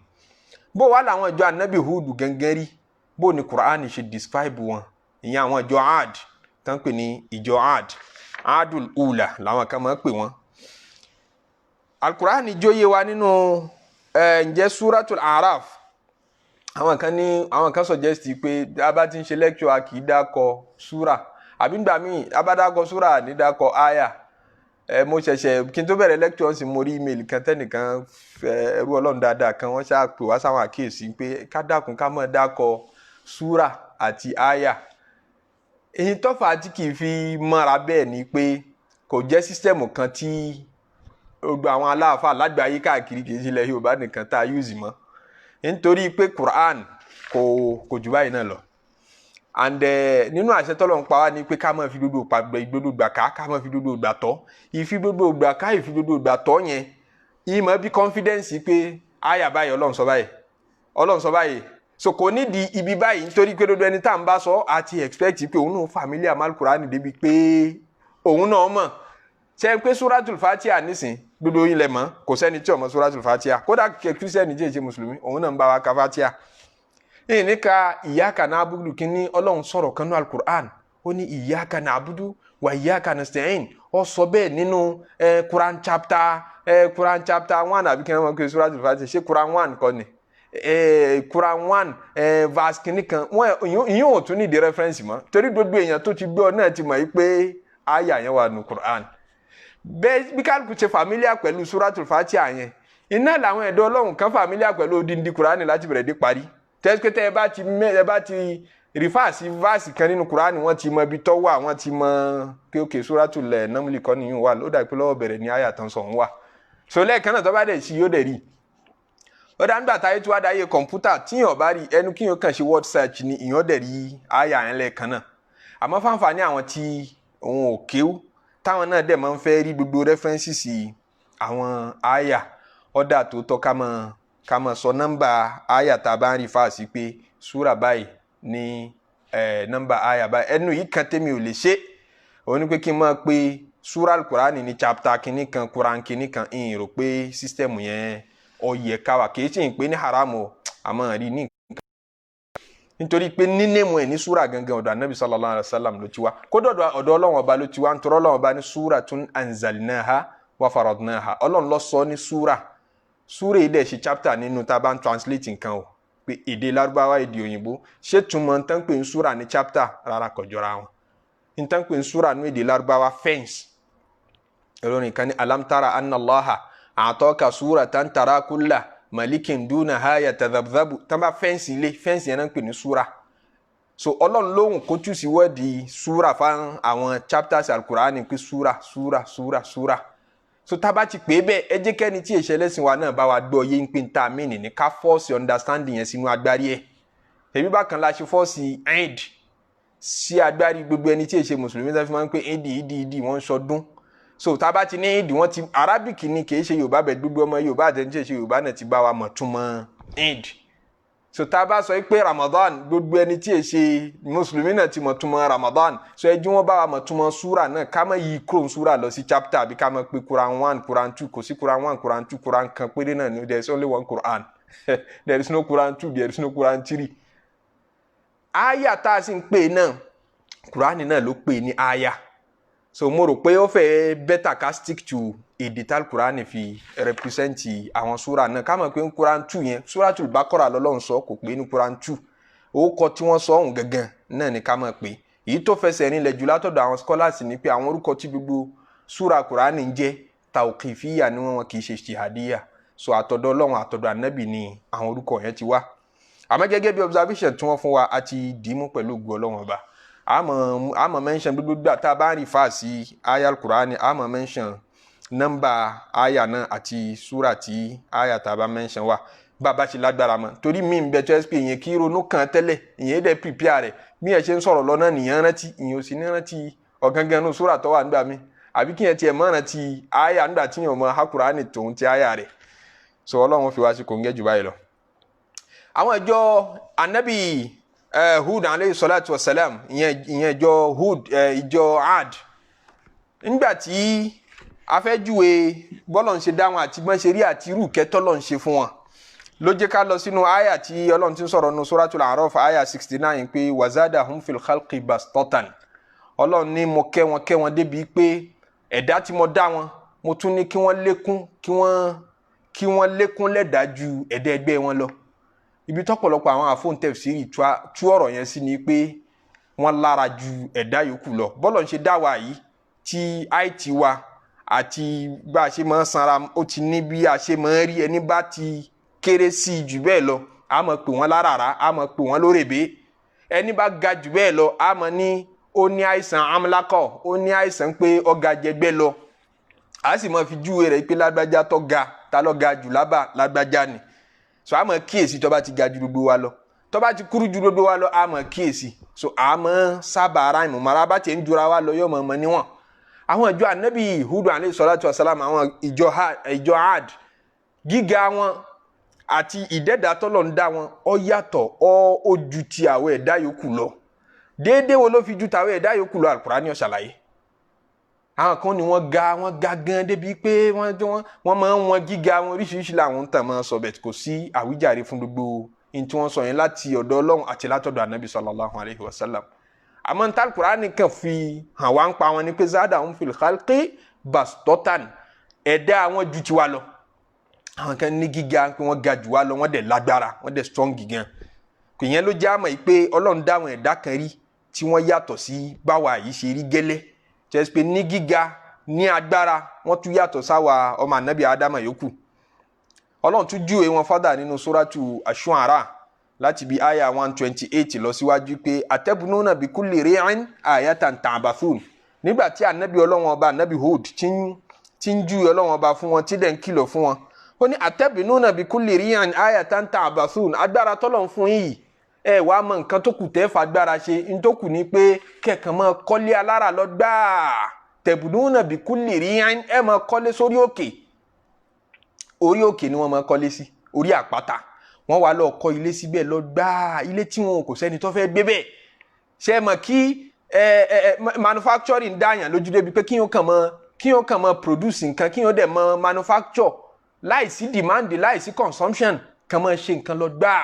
bó wà láwọn ìjọ anabi Hud gẹ́gẹ́ rí bó ni Qur'an ṣe describe wọn ìyẹn àwọn ìjọ Ad tán pè ní ìjọ Adul Ula làwọn kan máa ń pè wọ́n Al-Qur'an jóye wa nínú ǹjẹ́ Suratul Araf àwọn kan suggest pé abá ti ń ṣe lecture a kì í dákọ súrà àbí nígbà míì abádákọ súrà ní dákọ àyà mo ṣẹ̀ṣẹ̀ kí n tó bẹ̀rẹ̀ lecture sì mo rí email kan tẹ́nìkan ẹrú Ọlọ́run dáadáa kan wọ́n ṣáà pè wá sáwọn àkíyèsí pé ká dákun ká má dákọ súrà àti àyà èyí tọ́fà tí kì í fi mọ́ra bẹ́ẹ̀ ni pé kò jẹ́ sísítẹ́ẹ̀mù kan tí gbogbo àwọn aláàfáà lágbàáyé káàkiri kì í sílẹ̀ Yorùbá nìkan tá a use mọ́ nítorí pé Qur'an kò jù báyìí náà lọ and nínú àṣẹ tọ́lọ́run pa wá ní pé ká máa fi gbogbo ìgbà ká máa fi gbogbo ìgbà tọ́ ìfi gbogbo ìgbà ká ìfi gbogbo ìgbà tọ́ yẹn ìmọ̀ bí confidence pé àyà báyìí Ọlọ́run sọ báyìí so kò ní di ibi báyìí nítorí pé gbogbo ẹni tá à ń bá sọ àti expect pé òun náà familiar mal Qur'an débi pé òun náà mọ̀ ṣe pé Suratul Fatiha nísìn gbogbo yín lẹ mọ̀ kò sẹ́ni tí ó mọ̀ Suratul Fatiha kódà kírísítẹ́nì jẹ́ ìṣe mùsùlùmí òun náà ń bá wa ka Fatiha èyí ní ka iyyaka na'budu kí ní Ọlọ́run sọ̀rọ̀ kan ní Al-Qur'an ó ní iyyaka na'budu wa iyyaka nasta'in ó sọ bẹ́ẹ̀ nínú Quran chapter 1 àbí kí wọ́n mọ̀ pé Suratul Fatiha ṣé Quran 1 kọ́ ni Quran 1 verse kìíní kan ìyẹn ò tún ní di reference mọ́ torí gbogbo èèyàn tó ti gbọ́ náà ti mọ̀ yìí pé àyà yẹn wà ní Quran bẹ́ẹ̀ bí kálukú ṣe familiar pẹ̀lú Suratul Fatiha yẹn iná làwọn ẹ̀dọ́ Ọlọ́run kan familiar pẹ̀lú odindi Quran láti bẹ̀rẹ̀ dé parí tẹ́síkẹ́tẹ́ ẹ bá ti refer sí verse kan nínú Quran wọ́n ti mọ ibi tó wà wọ́n ti mọ pé òkè Suratul Naml kọ́ nìyẹn wà ló dà pé lọ́wọ́ bẹ̀rẹ̀ ní àyà tán sọ̀hún wà so lẹ́ẹ̀kan náà tó bá dẹ̀ sí yóò dẹ̀ rí ó dá nígbà táyé tí wàá dáyé kọ̀ǹpútà tíyàn bá rí ẹnu kíyàn kàn ṣe word search ni ìyàn dẹ̀ rí àyà yẹn lẹ́ẹ̀kan náà àmọ́ fáǹfààní àwọn tí òun ò kéwú táwọn náà dẹ̀ máa ń fẹ́ rí gbogbo references àwọn àyà ọ̀dà tó tọ́ ká máa sọ nọ́mbà àyà tá a bá ń rí fáàsì pé súrà báyìí ní nọ́mbà àyà báyìí ẹnu yìí kan tẹ́mi ò lè ṣe òun ni pé kí n máa pe súrà Al-Qur'an ní chapter kìíní kan Quran kìíní kan ìyìn rò pé system yẹn ọyẹ káwa kì í ṣe ń pè ní haramu àmọ́ rí ní nǹkan nítorí pé nínú ẹ̀ ní súrà gangan ọ̀dọ̀ Ànábì sallallahu alaihi wasallam ló ti wá kódà ọ̀dọ̀ Ọlọ́run ọba ló ti wá nítorí Ọlọ́run ọba ní suratun anzalnaha wa faradnaha Ọlọ́run ló sọ ní súrà yìí dẹ̀ ṣe chapter nínú tá a bá ń translate nǹkan o pé èdè Lárúbáwá èdè òyìnbó ṣé túmọ̀ ń tán pé ń súrà ní chapter rárá kò jọra wọn ń tán pé ń súrà ní èdè Lárúbáwá fence Ọlọ́run kan ní alam tara anna Allaha a'taka suratan tara kulla malikin dunaha yatadhabdhabu tamba fẹ́ǹsì yẹn náà ń pè ní súrà so Ọlọ́run lóhùn kó tú sí wọ́ọ̀dì súrà fáwọn àwọn chapters Al-Qur'an pé súrà so tábà ti pè é bẹ́ẹ̀ ẹ jẹ́ kẹ́ni tí èṣẹ́ lẹ́sìn wa náà bá wa gbọ́ yé ń pè ń ta mí ní ká fọ́ọ̀sì understanding yẹn sínú agbárí ẹ̀ èmi bákan la ṣe fọ́ọ̀sì eid sí agbárí gbogbo ẹni tí èṣẹ́ mùsùlùmí tó fi máa ń pè ìdí wọ́n ń sọdún so tábà ti ní ìdí wọ́n ti Arabic ni kì í ṣe Yorùbá bẹ̀ gbogbo ọmọ Yorùbá àtẹnudí ṣe Yorùbá náà ti bá wa mọ̀ túmọ̀ eid so tábà sọ pé Ramadan gbogbo ẹni tí èṣe mùsùlùmí náà ti mọ̀ túmọ̀ Ramadan so ẹ jí wọ́n bá wa mọ̀ túmọ̀ súrà náà ká má yí kúrò súrà lọ sí chapter àbí ká má pé Quran 1 Quran 2 kò sí Quran 1 Quran 2 Quran kan péré náà ni there is only one Quran there is no Quran 2 there is no Quran 3 aya tá a sì ń pè náà Quran náà ló pè ní aya so mo rò pé ó fẹ́ better ká stick to èdè tá Al-Qur'an fi represent àwọn súrà náà ká mọ̀ pé ní Quran 2 yẹn Suratul Baqarah lọ́lọ́run sọ kò pé ní Quran 2 orúkọ tí wọ́n sọ ọ̀hún gangan náà ni ká mọ̀ pé èyí tó fẹsẹ̀ nílẹ̀ jù látọ̀dọ̀ àwọn scholars ni pé àwọn orúkọ tí gbogbo súrà Quran ń jẹ́ tawqifiyya ni wọ́n kì í ṣe ijtihadiyya so àtọ̀dọ̀ Ọlọ́run àtọ̀dọ̀ Ànábì ni àwọn orúkọ yẹn ti wá àmọ́ gẹ́gẹ́ bí observation tí wọ́n fún wa àti dìímú pẹ̀lú ògo Ọlọ́run ọba àmọ́ mention gbogbo gbà tá a bá rí fà sí aya Al-Qur'an àmọ́ mention nọ́mbà aya náà àti súrà tí aya tá a bá mention wà bàbá ṣe lágbára mọ́ torí mi ń bẹ tó ẹ́ pé ìyẹn kí ronú kan tẹ́lẹ̀ ìyẹn dẹ̀ prepare rẹ̀ bí ẹ ṣe ń sọ̀rọ̀ lọ́nà nìyẹn rántí ìyẹn ò sì ní rántí ọ̀gángan ní sura tó wà nígbà mi àbí kí yẹn tiẹ̀ mọ́ rántí àyà nígbà tí yẹn mọ Kùránì tòun ti àyà rẹ̀ so Ọlọ́run fi wá sí kòńgẹ́ jù báyìí lọ. àwọn ìjọ anabi Hud alayhi salatu wa salam ìyẹn ìjọ Hud ìjọ Ad nígbà tí afẹ́júwe bọ́lọ̀ ń ṣe dáhùn àti bọ́n ṣe rí àti irú kẹtọ́lọ̀ ń ṣe fún wọn ló jẹ́ ká lọ sínú àyà tí Ọlọ́run ti ń sọ̀rọ̀ nínú Suratul A'raf àyà 69 pé wazadahum fil khalqi bastatan Ọlọ́run ní mo kẹ́ wọn débi pé ẹ̀dá tí mo dá wọn mo tún ní kí wọ́n lékún lẹ́dàá ju ẹ̀dá ẹgbẹ́ wọn lọ ibi tọ́pọ̀lọpọ̀ àwọn àfóńtẹ̀fsírì tú ọ̀rọ̀ yẹn sí ni pé wọ́n lára ju ẹ̀dá yòókù lọ bọ́lọ̀ ń ṣe dá wa yìí tí àìtí wa àti bá a ṣe máa ń sanra ó ti ní bí a ṣe máa ń rí ẹni bá ti kéré sí i jù bẹ́ẹ̀ lọ a máa pè wọ́n láràrá a máa pè wọ́n lórèbé ẹni bá ga jù bẹ́ẹ̀ lọ a máa ní ó ní àìsàn amúlákọ̀ ó ní àìsàn pé ọ̀gá jẹgbẹ́ lọ a sì máa fi júwe rẹ̀ pé lágbájá tó ga ta ló ga jù lágbájá ni so a máa kíyèsí tó bá ti ga ju gbogbo wa lọ tó bá ti kúrú ju gbogbo wa lọ a máa kíyèsí so a máa sábà ara ìmọ̀ mara bá ti ń jura wa lọ yóò mọ̀ níwọ̀n àwọn ìjọ anabi Hud alayhi salatu wa salam àwọn ìjọ Ad gíga wọn àti ìdẹ́dà tọ́lọ̀ ń dá wọn ó yàtọ̀ ó ju ti àwọn ẹ̀dá yòókù lọ déédéé wo ló fi ju tàwọn ẹ̀dá yòókù lọ Al-Qur'ani ó ṣàlàyé àwọn kan ni wọ́n ga gan débi pé wọ́n máa ń wọn gíga wọn oríṣiríṣi làwọn ń tàn máa sọ bẹ́ẹ̀ kò sí àwíjàre fún gbogbo ní tí wọ́n sọ yẹn láti ọ̀dọ̀ Ọlọ́run àti látọ̀dọ̀ anabi sallallahu alayhi wa sallam àmọ́ ní Al-Qur'ani kan fi hàn wá ń pa wọn ni pé zadahum fil khalqi bastatan ẹ̀dá àwọn ju tiwa lọ àwọn kan ní gíga pé wọ́n ga jù wá lọ wọ́n dẹ̀ lágbára wọ́n dẹ̀ strong gan kò yẹn ló jẹ́ àmọ́ yìí pé Ọlọ́run dá àwọn ẹ̀dá kan rí tí wọ́n yàtọ̀ sí báwa yìí ṣe rí gẹ́lẹ́ jẹ́ pé ní gíga ní agbára wọ́n tún yàtọ̀ sáwa ọmọ ànábì Ádámà yòókù Ọlọ́run tún júwe wọn fádà nínú Suratu Ash-Shu'ara láti bí àyà 128 lọ síwájú pé atabnuna bi kulli ri'in ayatan ta'bathun nígbà tí ànábì Ọlọ́run ọba ànábì Hud tí ń júwe Ọlọ́run ọba fún wọn tí dẹ̀ ń kìlọ̀ fún wọn ó ní atabnuna bi kulli ri'in ayatan ta'bathun agbára tọ́lọ̀ ń fún yìí ẹ wàá mọ nǹkan tó kù tẹ́ fagbára ṣe ń tó kù ní pé kẹ̀kàn máa kọ́lé alára lọ gbáà tabnuna bi kulli ri'in ẹ máa kọ́lé sórí òkè orí òkè ni wọ́n máa kọ́lé sí orí àpáta wọ́n wá lọ kọ́ ilé síbẹ̀ lọ gbáà ilé tí wọn kò sẹ́ni tó fẹ́ gbé bẹ́ẹ̀ ṣe mọ̀ kí manufacturing dáyàn lójú débi pé kí wọ́n kàn mọ́ produce nǹkan kí wọ́n dẹ̀ mọ́ manufacture láìsí demand láìsí consumption kàn mọ́ ṣe nǹkan lọ gbáà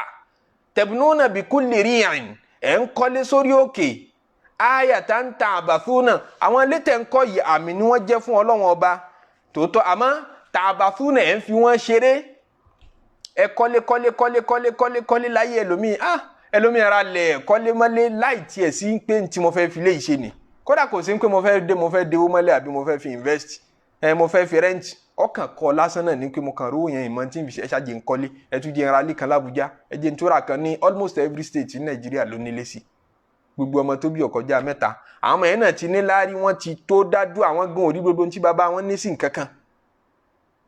tabnuna bi kulli ri'in ẹ̀ ń kọ́lé sórí òkè ayatan ta'bathuna àwọn ilé tẹ̀ ń kọ́ yìí àmì ni wọ́n jẹ́ fún Ọlọ́run ọba tòótọ́ àmọ́ ta'bathuna ẹ̀ ń fi wọ́n ṣeré ẹ kọ́lé láyé ẹlòmíì ara lẹ̀ kọ́lé mọ́lé láì tiẹ̀ sí pé tí mo fẹ́ fi lé ìṣe ni kódà kò sí pé mo fẹ́ déwó mọ́lé àbí mo fẹ́ fi invest mo fẹ́ fi rent ọkàn kọ lásán náà ní pé mo kàn rówó yẹn ìmọ̀ tí n fi ṣe ń kọ́lé ẹ tún jẹ́ ara lé kan l'Abuja ẹ jẹ́ n tó ra kan ní almost every state ní Nàìjíríà ló nílé sí gbogbo ọmọ tó bí ọkọjá mẹ́ta àwọn ọmọ yẹn náà ti ní láárí wọ́n ti tó dájú àwọn gan orí gbogbo tí bàbá wọn ní sí nǹkan kan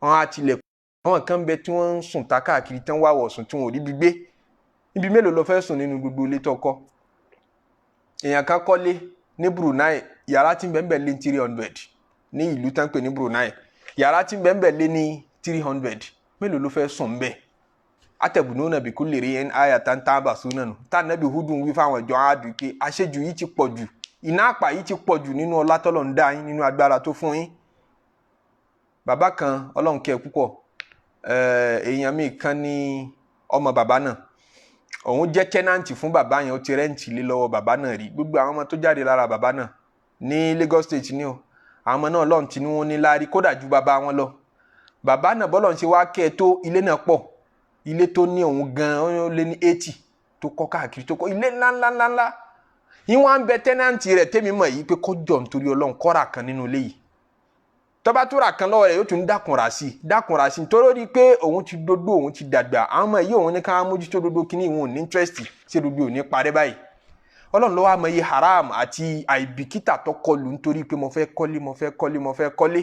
wọn á tilẹ̀kùn àwọn kan bẹ tí wọ́n ń sùn ta káàkiri tán wá wọ̀sùn tí wọn ò rí bí gbé ibi mélòó lọ fẹ́ sùn nínú gbogbo ilé tó kọ́ èèyàn kan kọ́lé ní Brunei yàrá tí ń bẹ lé 300 ní ìlú tán pè ní Brunei yàrá tí ń bẹ lé ní 300 mélòó ló fẹ́ sùn bẹ́ẹ̀ atabnuna bi kulli ri'in ayatan ta'bathuna nù tá nàbí Hudun wí fáwọn ìjọ àádùn pé àṣejù yìí ti pọ̀ jù iná àpà yìí ti pọ̀ jù nínú ọlá tọ́lọ̀ ń dá yín nínú agbára tó fún yín bàbá kan Ọlọ́run kẹ́ púpọ̀ èèyàn mi kan ní ọmọ bàbá náà òun jẹ́ tẹ́nàntì fún bàbá yẹn ó ti rẹ́ǹtì lé lọ́wọ́ bàbá náà rí gbogbo àwọn ọmọ tó jáde lára bàbá náà ní Lagos State ní o àwọn ọmọ náà Ọlọ́run tí wọ́n ní láárí kódà ju bàbá wọn lọ bàbá náà bọ́lọ̀ ń ṣe wá kẹ́ tó ilé náà pọ̀ ilé tó ní òun gan-an ó lé ní 80 tó kọ́ káàkiri tó kọ́ ilé ńláńláńláńlá yín wá ń bẹ tẹ́nàntì rẹ̀ tẹ́mi mọ̀ yìí pé kọjọ́ nítorí Ọlọ́run kọ́ra kan nínú ilé yìí tọ́ba tó ra kan lọ́wọ́ rẹ̀ yóò tún dákunra sí nítorí pé òun ti dógbó òun ti dàgbà àwọn ọmọ yìí òun ní ká mójútó dógbó kínní ìwọ̀n ní interest ṣé dógbó ò ní parẹ́ báyìí Ọlọ́run ló wá mọ iye haram àti àìbìkítà tó kọlù nítorí pé mo fẹ́ kọ́lé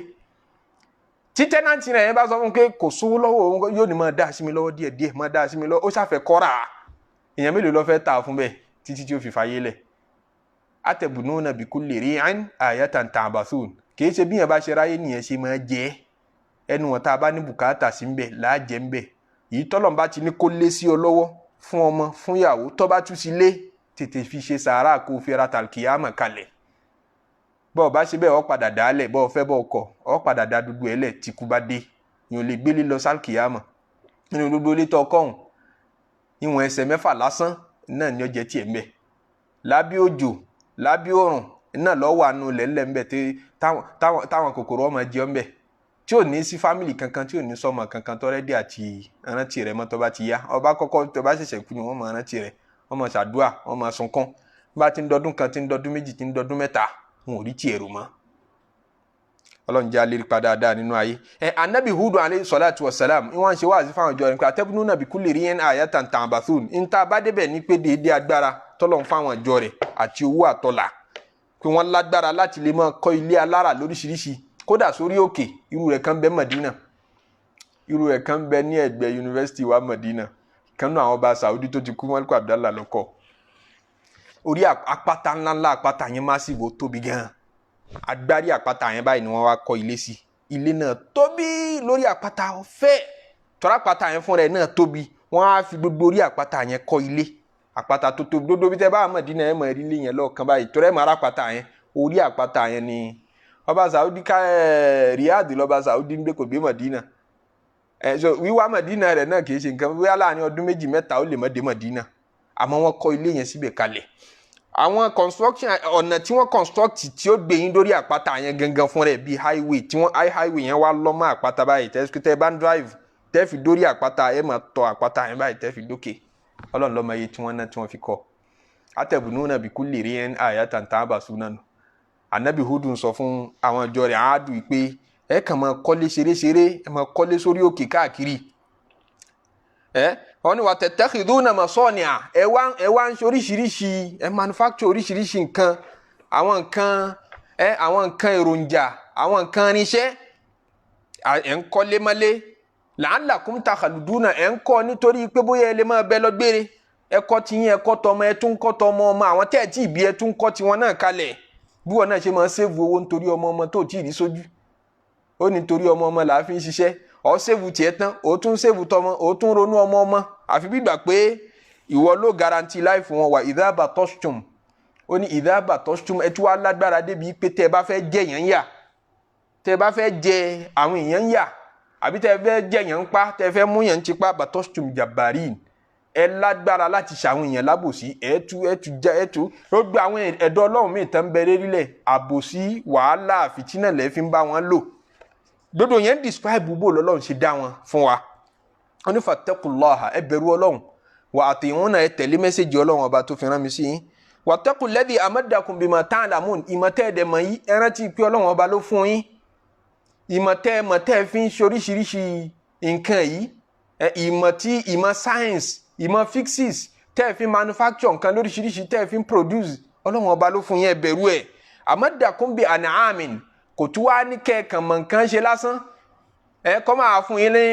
tí tẹ́nàntì rẹ̀ yẹn bá sọ fún pé kò sówó lọ́wọ́ yóò ní máa dá sí mi lọ́wọ́ díẹ̀díẹ̀ máa dá sí mi lọ́wọ́ ó ṣàfẹ́ kọ́ra èèyàn mélòó ló fẹ́ tà fún bẹ́ẹ̀ títí tí ó fi fàyè lẹ̀ atẹ̀bùnúnà bikulli ri'in ayatan ta'bathun kìí ṣe bí yẹn bá ṣe ráyé nìyẹn ṣe máa jẹ́ ẹnu wọn tá a bá ní bùkátà sí ń bẹ̀ láàjẹ́ ń bẹ̀ yìí tọ́lọ̀ bá ti ní kó lé sí ọ lọ́wọ́ fún ọmọ fún ìyàwó tó bá tún sí lé tètè fi ṣe sàárà kó fi ra tàlkìyàmọ̀ kalẹ̀ bọ́ọ̀ bá ṣe bẹ́ẹ̀ ọ padà dálẹ̀ bọ́ọ̀ fẹ́ bọ́ọ̀ kọ̀ ọ padà dá dúdú ẹ̀ lẹ̀ tí kú bá dé yìí ò lè gbélé lọ sálkìyàmọ̀ nínú gbogbo ilé tó kọ́hùn ìwọ̀n ẹsẹ̀ 6 lásán náà ni ó jẹ́ tiẹ̀ ń bẹ̀ lábí òjò lábí òrùn náà lọ́wọ́ àánú lẹ́lẹ̀ ń bẹ̀ táwọn kòkòrò ọmọ jẹ́ ń bẹ̀ tí ò ní sí fámìlì kankan tí ò ní sọmọ kankan tó rẹ́dí àti rántí rẹ̀ mọ́ tó bá ti yá ọba kọ́kọ́ tó bá ṣẹ̀ṣẹ̀ kú ni wọ́n máa rántí rẹ̀ wọ́n máa ṣàdúà wọ́n máa sunkún bá ti ń dọdún kan ti ń dọdún méjì ti ń dọdún 3 wọn ò rí tiẹ̀ rò mọ́ ọlọ́run jẹ́ alẹ́ pa dáadáa nínú ayé anabi hudu alayhi salatu wa salam wọ́n ṣe wáàsí fáwọn ọjọ́ rẹ̀ pé atẹ́bùnúnà bikulli ri'in ayatan ta'bathun níta bá débẹ̀ ní pé déédéé agbára tọ́lọ̀ ń fáwọn ọjọ́ rẹ̀ àti owó àtọ́là pé wọ́n lágbára láti lè máa kọ́ ilé alára lóríṣiríṣi kódà sórí òkè irú rẹ̀ kan bẹ Madina irú rẹ̀ kan bẹ ní ẹ̀gbẹ́ yunifásitì wa Madina kan náà àwọn ọba Saudi tó ti kú Malik Abdallah lọ́kọ̀ orí àpáta ńláńlá àpáta yẹn massive ó tóbi gan agbárí àpáta yẹn báyìí ni wọ́n wá kọ́ ilé sí ilé náà tóbi lórí àpáta ọ̀fẹ́ tọ́ra àpáta yẹn fúnra ẹ̀ náà tóbi wọ́n á fi gbogbo orí àpáta yẹn kọ́ ilé àpáta tó tóbi gbogbo bí tẹ́ bá Madina ẹ̀ mọ̀ rí ilé yẹn lọ́ọ̀kan báyìí tọ́ra ẹ̀ mọ̀ ara àpáta yẹn orí àpáta yẹn ni ọba Saudi ká Riyadh lọ́ba Saudi ń gbé kò gbé Madina so wíwá Madina rẹ̀ náà kìí ṣe nǹkan wíwá láàrin ọdún 2 mẹ́ta ó lè má dé Madina àmọ́ wọ́n kọ́ ilé yẹn síbẹ̀ kalẹ̀ àwọn construction ọ̀nà tí wọ́n construct tí ó gbé yín lórí àpáta yẹn gangan fún rẹ̀ bíi highway tí wọ́n highway yẹn wá lọ́ mọ́ àpáta báyìí tẹ́ bá ń drive tẹ́ fi dórí àpáta ẹ̀ máa tọ àpáta yẹn báyìí tẹ́ fi dókè ọlọ́run ló mọ iye tí wọ́n ná tí wọ́n fi kọ́ atẹ̀bùnúnà bikulli ri'in ayatan ta'bathun anabi hudu sọ fún àwọn ọjọ́ rẹ̀ àádùn pé ẹ kàn máa kọ́lé ṣeréṣeré ẹ máa kọ́lé sórí òkè káàkiri wọ́n ní wa tattakhiduna masani'a ẹ wá ń ṣe oríṣiríṣi ẹ manufacture oríṣiríṣi nǹkan àwọn nǹkan èròjà àwọn nǹkan irinṣẹ́ ẹ ń kọ́lé mọ́lé la'allakum takhluduna ẹ ń kọ́ nítorí pé bóyá ẹ lè máa bẹ lọ gbére ẹ kọ́ tiyín ẹ kọ́ tọmọ ẹ tún kọ́ tọmọ ọmọ àwọn tẹ́ẹ̀tì ìbí ẹ tún kọ́ tiwọn náà kalẹ̀ bí wọn náà ṣe máa save owó nítorí ọmọ tó tí ì rí sójú ó nítorí ọmọ là á fi ń ṣiṣẹ́ ọ save tiẹ̀ tán ó tún save tọmọ ó tún ronú ọmọ àfi bí gbà pé ìwọ ló guarantee life wọn wà idha batashtum ó ní idha batashtum ẹ tún wá lágbára débi pé tẹ́ ẹ bá fẹ́ jẹ yẹn yà tẹ́ ẹ bá fẹ́ jẹ àwọn èèyàn yà àbí tẹ́ ẹ fẹ́ jẹ yẹn ń pa tẹ́ ẹ fẹ́ mú yẹn ń tipa batashtum jabbarin ẹ lágbára láti ṣàwọn èèyàn lábòsí ẹ̀ẹ́tù ó gba àwọn ẹ̀dọ́ ọlọ́run míì tán bẹ̀rẹ̀ rílẹ̀ àbòsí wàhálà fìtínà lẹ́ fi ń bá wọn lò gbogbo yẹn describe bó lọ́lọ́run ṣe dá wọn fún wa wọn ní fattaqullaha ẹ bẹ̀rù ọlọ́run wa ati'una ẹ tẹ̀lé mẹ́sẹ̀jì ọlọ́run ọba tó fi rán mi sí yín wattaqul ladhi amaddakum bima ta'lamun ìmọ̀tẹ́ẹ̀dẹ̀mọ̀ yìí ẹ rántí pé ọlọ́run ọba ló fún yín ìmọ̀tẹ́ẹ̀ fi ń ṣe oríṣiríṣi nǹkan yìí ìmọ̀ science ìmọ̀ fixes tẹ́ ẹ fi manufacture nǹkan lóríṣiríṣi tẹ́ ẹ fi produce ọlọ́run ọba ló fún yẹn bẹ̀rù ẹ̀ amadakum bi an'amin kò tún wá ní kẹ́ẹ̀kan mọ̀ nǹkan ṣe lásán ẹ kọ́ máa fún yín ní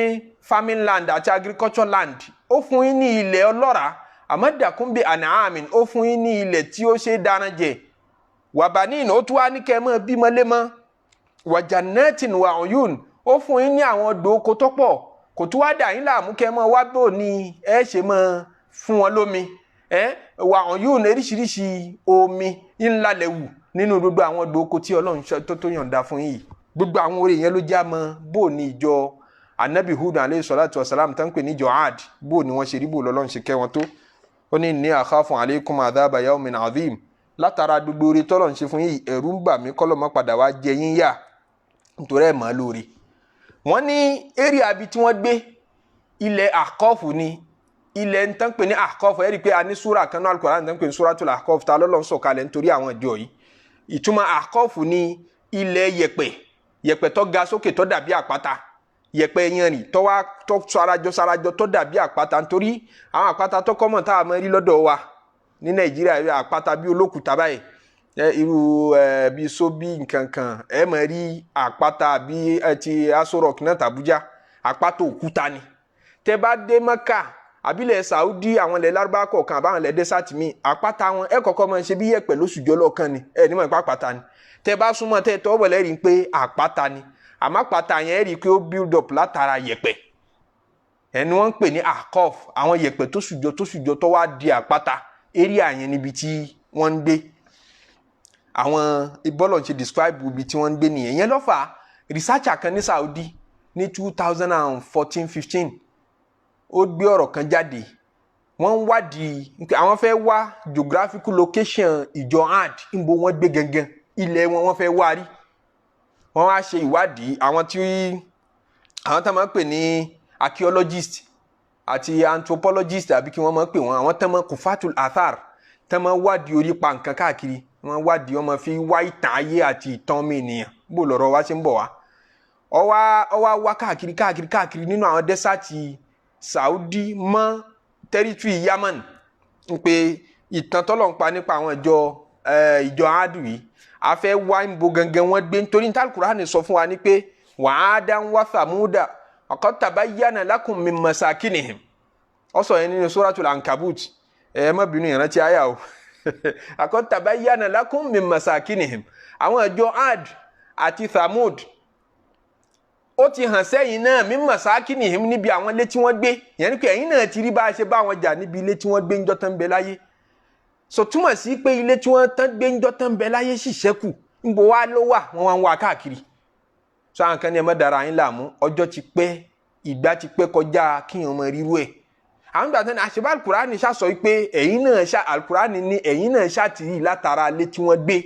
farming land àti agriculture land ó fún yín ní ilẹ̀ ọlọ́ràá amadakum bi an'amin ó fún yín ní ilẹ̀ tí ó ṣe dáná jẹ wa banin ó tún wá ní kẹ́ẹ̀ mọ́ bímọ lémọ́ wa jannatin wa uyun ó fún yín ní àwọn odò oko tó pọ̀ kò tún wá dà yín láàmú kẹ́ mọ́ wá bò ní ẹ ṣe mọ́ fún wọn lómi wà hàn yóò ní oríṣiríṣi omi ńlá lẹ́wù nínú gbogbo àwọn odò tí ọlọ́run tó yọ̀ǹda fún yìí gbogbo àwọn orí yẹn ló já mọ́ bò ní ìjọ anabi Hud alayhi salatu wa salam tán pè ní ìjọ Ad bò ní wọ́n ṣe rí bò lọ́lọ́run ṣe kẹ́ wọn tó ó ní inni akhafu alaykum adhaba yawmin azim látara gbogbo orí tọ́lọ́run ṣe fún yìí ẹ̀rù ń bà mí kọ́lọ́ mọ́ padà wá jẹ yín yà nítorí ẹ̀ mọ́ lórí wọ́n ní area bí tí wọ́n gbé ilẹ̀ àkọ́fù ni ilẹ̀ ń tán pè ní àkọ́fù ẹ̀rí pé a ní súra kan náà Al-Qur'an ń tán pè ní Suratul Ahqaf ta lọ́lọ́ ń sọ̀kalẹ̀ nítorí àwọn ìjọ yìí ìtumọ̀ àkọ́fù ni ilẹ̀ yẹ̀pẹ̀ tó ga sókè tó dàbí àpáta yẹ̀pẹ̀ yanrìn tó wá tó sarajọ tó dàbí àpáta nítorí àwọn àpáta tó kọ́mọ̀ tá a mọ̀ rí lọ́dọ̀ wa ní Nàìjíríà àpáta bí olókùúta báyìí irú bí Sobi nkankan máa rí àpáta bí ti Aso Rock náà tàbújá àpáta òkúta ni tẹ́ bá dé Mẹ́kà àbílẹ̀ Saudi àwọn ilẹ̀ Lárúbáwá kọ̀ọ̀kan àbáwọn ilẹ̀ dẹ́sàtì mi àpáta wọn kọ́kọ́ máa ń ṣe bí yẹ̀pẹ̀ lóṣùjọ́ lọ́ọ̀kan ni ní mọ̀ àpáta ni tẹ́ bá súnmọ́ tẹ́ tọ́ bọ̀ lẹ́rìí pé àpáta ni àmọ́ àpáta yẹn rí i pé ó build up látara yẹ̀pẹ̀ ẹni wọ́n ń pè ní Akọ́f àwọn yẹ̀pẹ̀ tó ṣùjọ́ tó wá di àpáta area yẹn níbi tí wọ́n ń gbé àwọn ìbọ́lọ̀ ṣe describe ibi tí wọ́n ń gbé nìyẹn yẹn lọ́fà researcher kan ní Saudi ní 2014-15 ó gbé ọ̀rọ̀ kan jáde wọ́n ń wádìí àwọn fẹ́ wá geographical location ìjọ Ad níbo wọ́n gbé gangan ilẹ̀ wọn fẹ́ wá rí wọ́n wá ṣe ìwádìí àwọn tá máa ń pè ní archaeologist àti anthropologist àbí kí wọ́n máa ń pè wọ́n àwọn tá máa kufatul athar tá máa wádìí orí pa nǹkan káàkiri wọ́n wádìí wọ́n máa fi wá ìtàn ayé àti ìtàn ọmọ ènìyàn bó lọ́rọ̀ wá ṣe ń bọ̀ wá ọwá káàkiri nínú àwọn dẹ́sàtì Saudi mọ́ territory Yaman ń pe ìtàn tọ́lọ̀ ń pa nípa àwọn ìjọ Adu yìí a fẹ́ wá ń bo gangan wọn gbé nítorí ní Al-Qur'an sọ fún wa ní pé wa'adan wa Thamuda qad tabayyana lakum min masakinihim ó sọ yẹn nínú Suratul Ankabut má bínú ìrántí àyà o qad tabayyana lakum min masakinihim àwọn ìjọ Ad àti Thamud ó ti hàn sẹ́yìn náà min masakinihim níbi àwọn ilé tí wọ́n gbé yẹn ni pé ẹ̀yin náà ti rí bá a ṣe bá wọn jà níbi ilé tí wọ́n gbé ńjọ́ tán bẹ láyé so túmọ̀ sí pé ilé tí wọ́n tán gbé ńjọ́ tán bẹ láyé sì ṣẹ́kù ńbo wá ló wà wọ́n wá ń wá káàkiri so àwọn kan ní ẹ má dara yín láàmú ọjọ́ ti pẹ́ ìgbà ti pẹ́ kọjá kíyàn mọ rírú ẹ̀ àwọn ìgbà tán ní àṣebá Al-Qur'ani ṣàsọ pé ẹ̀yin náà Al-Qur'ani ní ẹ̀yin náà ṣàtìrí látara ilé tí wọ́n gbé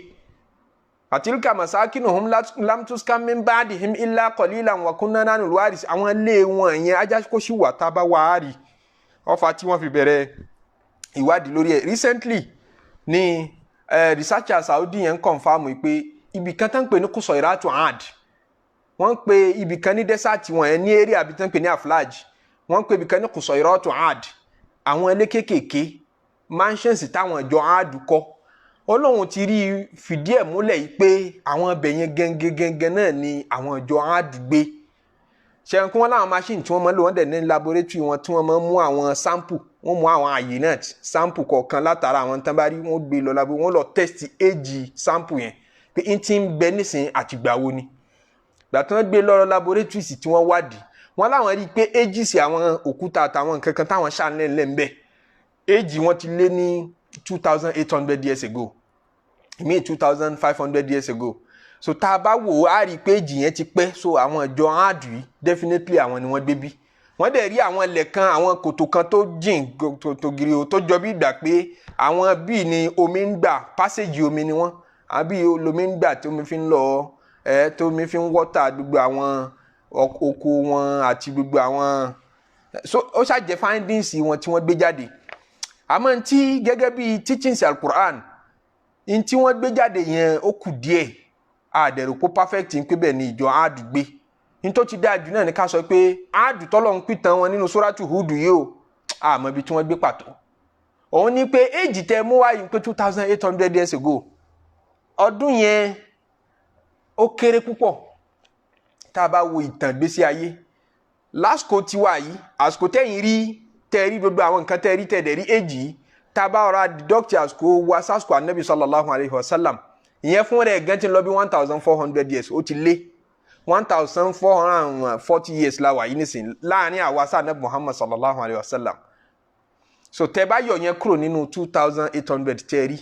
àtìlíkà masakinuhum lam tuskan min ba'dihim illa qalilan wa kunna nahnu al-waris àwọn ilé wọn yẹn ajá kó sì wà tá a bá wà á rí ọfà tí wọ́n fi bẹ̀rẹ̀ ìwádìí lórí ẹ̀ recently ní researcher Saudi yẹn confam pé ibì kan tán pè ní Qusayrat Ad wọ́n pè ibì kan ní desert wọn yẹn ní area bí tán pè ní Aflaj wọ́n pè ibì kan ní Qusayrat Ad àwọn ilé kékèké mansions táwọn ìjọ Ad kọ́ Ọlọ́run ti rí fìdí ẹ̀ múlẹ̀ yìí pé àwọn ibẹ̀ yẹn gẹ́gẹ́ náà ni àwọn ìjọ Ad gbé ṣe kí wọ́n láwọn machine tí wọ́n máa ń lò wọ́n dẹ̀ ní laboratory wọn tí wọ́n máa ń mú àwọn sample wọ́n mú àwọn àyè náà sample kọ̀ọ̀kan látara àwọn tán bá rí wọ́n gbé lọ laboratory wọ́n lọ test age sample yẹn pé n ti ń bẹ nísìnyí àtìgbà wo ni gbà tí wọ́n gbé lọ laboratories tí wọ́n wádìí wọ́n láwọn rí pé ages àwọn òkúta àtàwọn nǹkan kan táwọn ṣàlẹ̀ ń bẹ age wọn ti lé ní 2,800 years ago ìmí 2,500 years ago so tá a bá wò á rí i pé age yẹn ti pẹ́ so àwọn ìjọ Adu yìí definitely àwọn ni wọ́n gbé bí wọ́n dẹ̀ rí àwọn ilẹ̀ kan àwọn kòtò kan tó jìn tó gírí o tó jọ bí ìgbà pé àwọn bíi ni omi ń gbà passage omi ni wọ́n àbí lomi ń gbà tí omi fi ń lọ tó omi fi ń wọ́tà gbogbo àwọn oko wọn àti gbogbo àwọn so ó ṣàjẹ́ findings wọn tí wọ́n gbé jáde àmọ́ tí gẹ́gẹ́ bí teachings Al-Qur'an in tí wọ́n gbé jáde yẹn ó kù díẹ̀ àdẹ̀rù kó perfect ń pé bẹ́ẹ̀ ni ìjọ Adu gbé in tó ti dájú náà ní ká sọ pé Adu tọ́lọ̀ ń pìtàn wọn nínú Suratu Hud yìí o àmọ́ ibi tí wọ́n gbé pàtó òun ni pé age tẹ mú wáyé pé 2,800 years ago ọdún yẹn ó kéré púpọ̀ tá a bá wo ìtàn gbésí ayé lásìkò tiwa yìí àsìkò tẹ́yìn rí tẹ́rí gbogbo àwọn nǹkan tẹ́rí tẹ́dẹ̀ rí age yìí tá a bá ọ̀rọ̀ deduct àsìkò wa sásìkò Ànábì sallallahu alayhi wa sallam ìyẹn fún rẹ̀ gan ti lọ bí 1,400 years ó ti lé 1,440 years la wà yìí nísìn láàrin àwa sáà Ànábì Muhammad sallallahu alayhi wa sallam so tẹ́ bá yọ yẹn kúrò nínú 2,800 tẹ́rí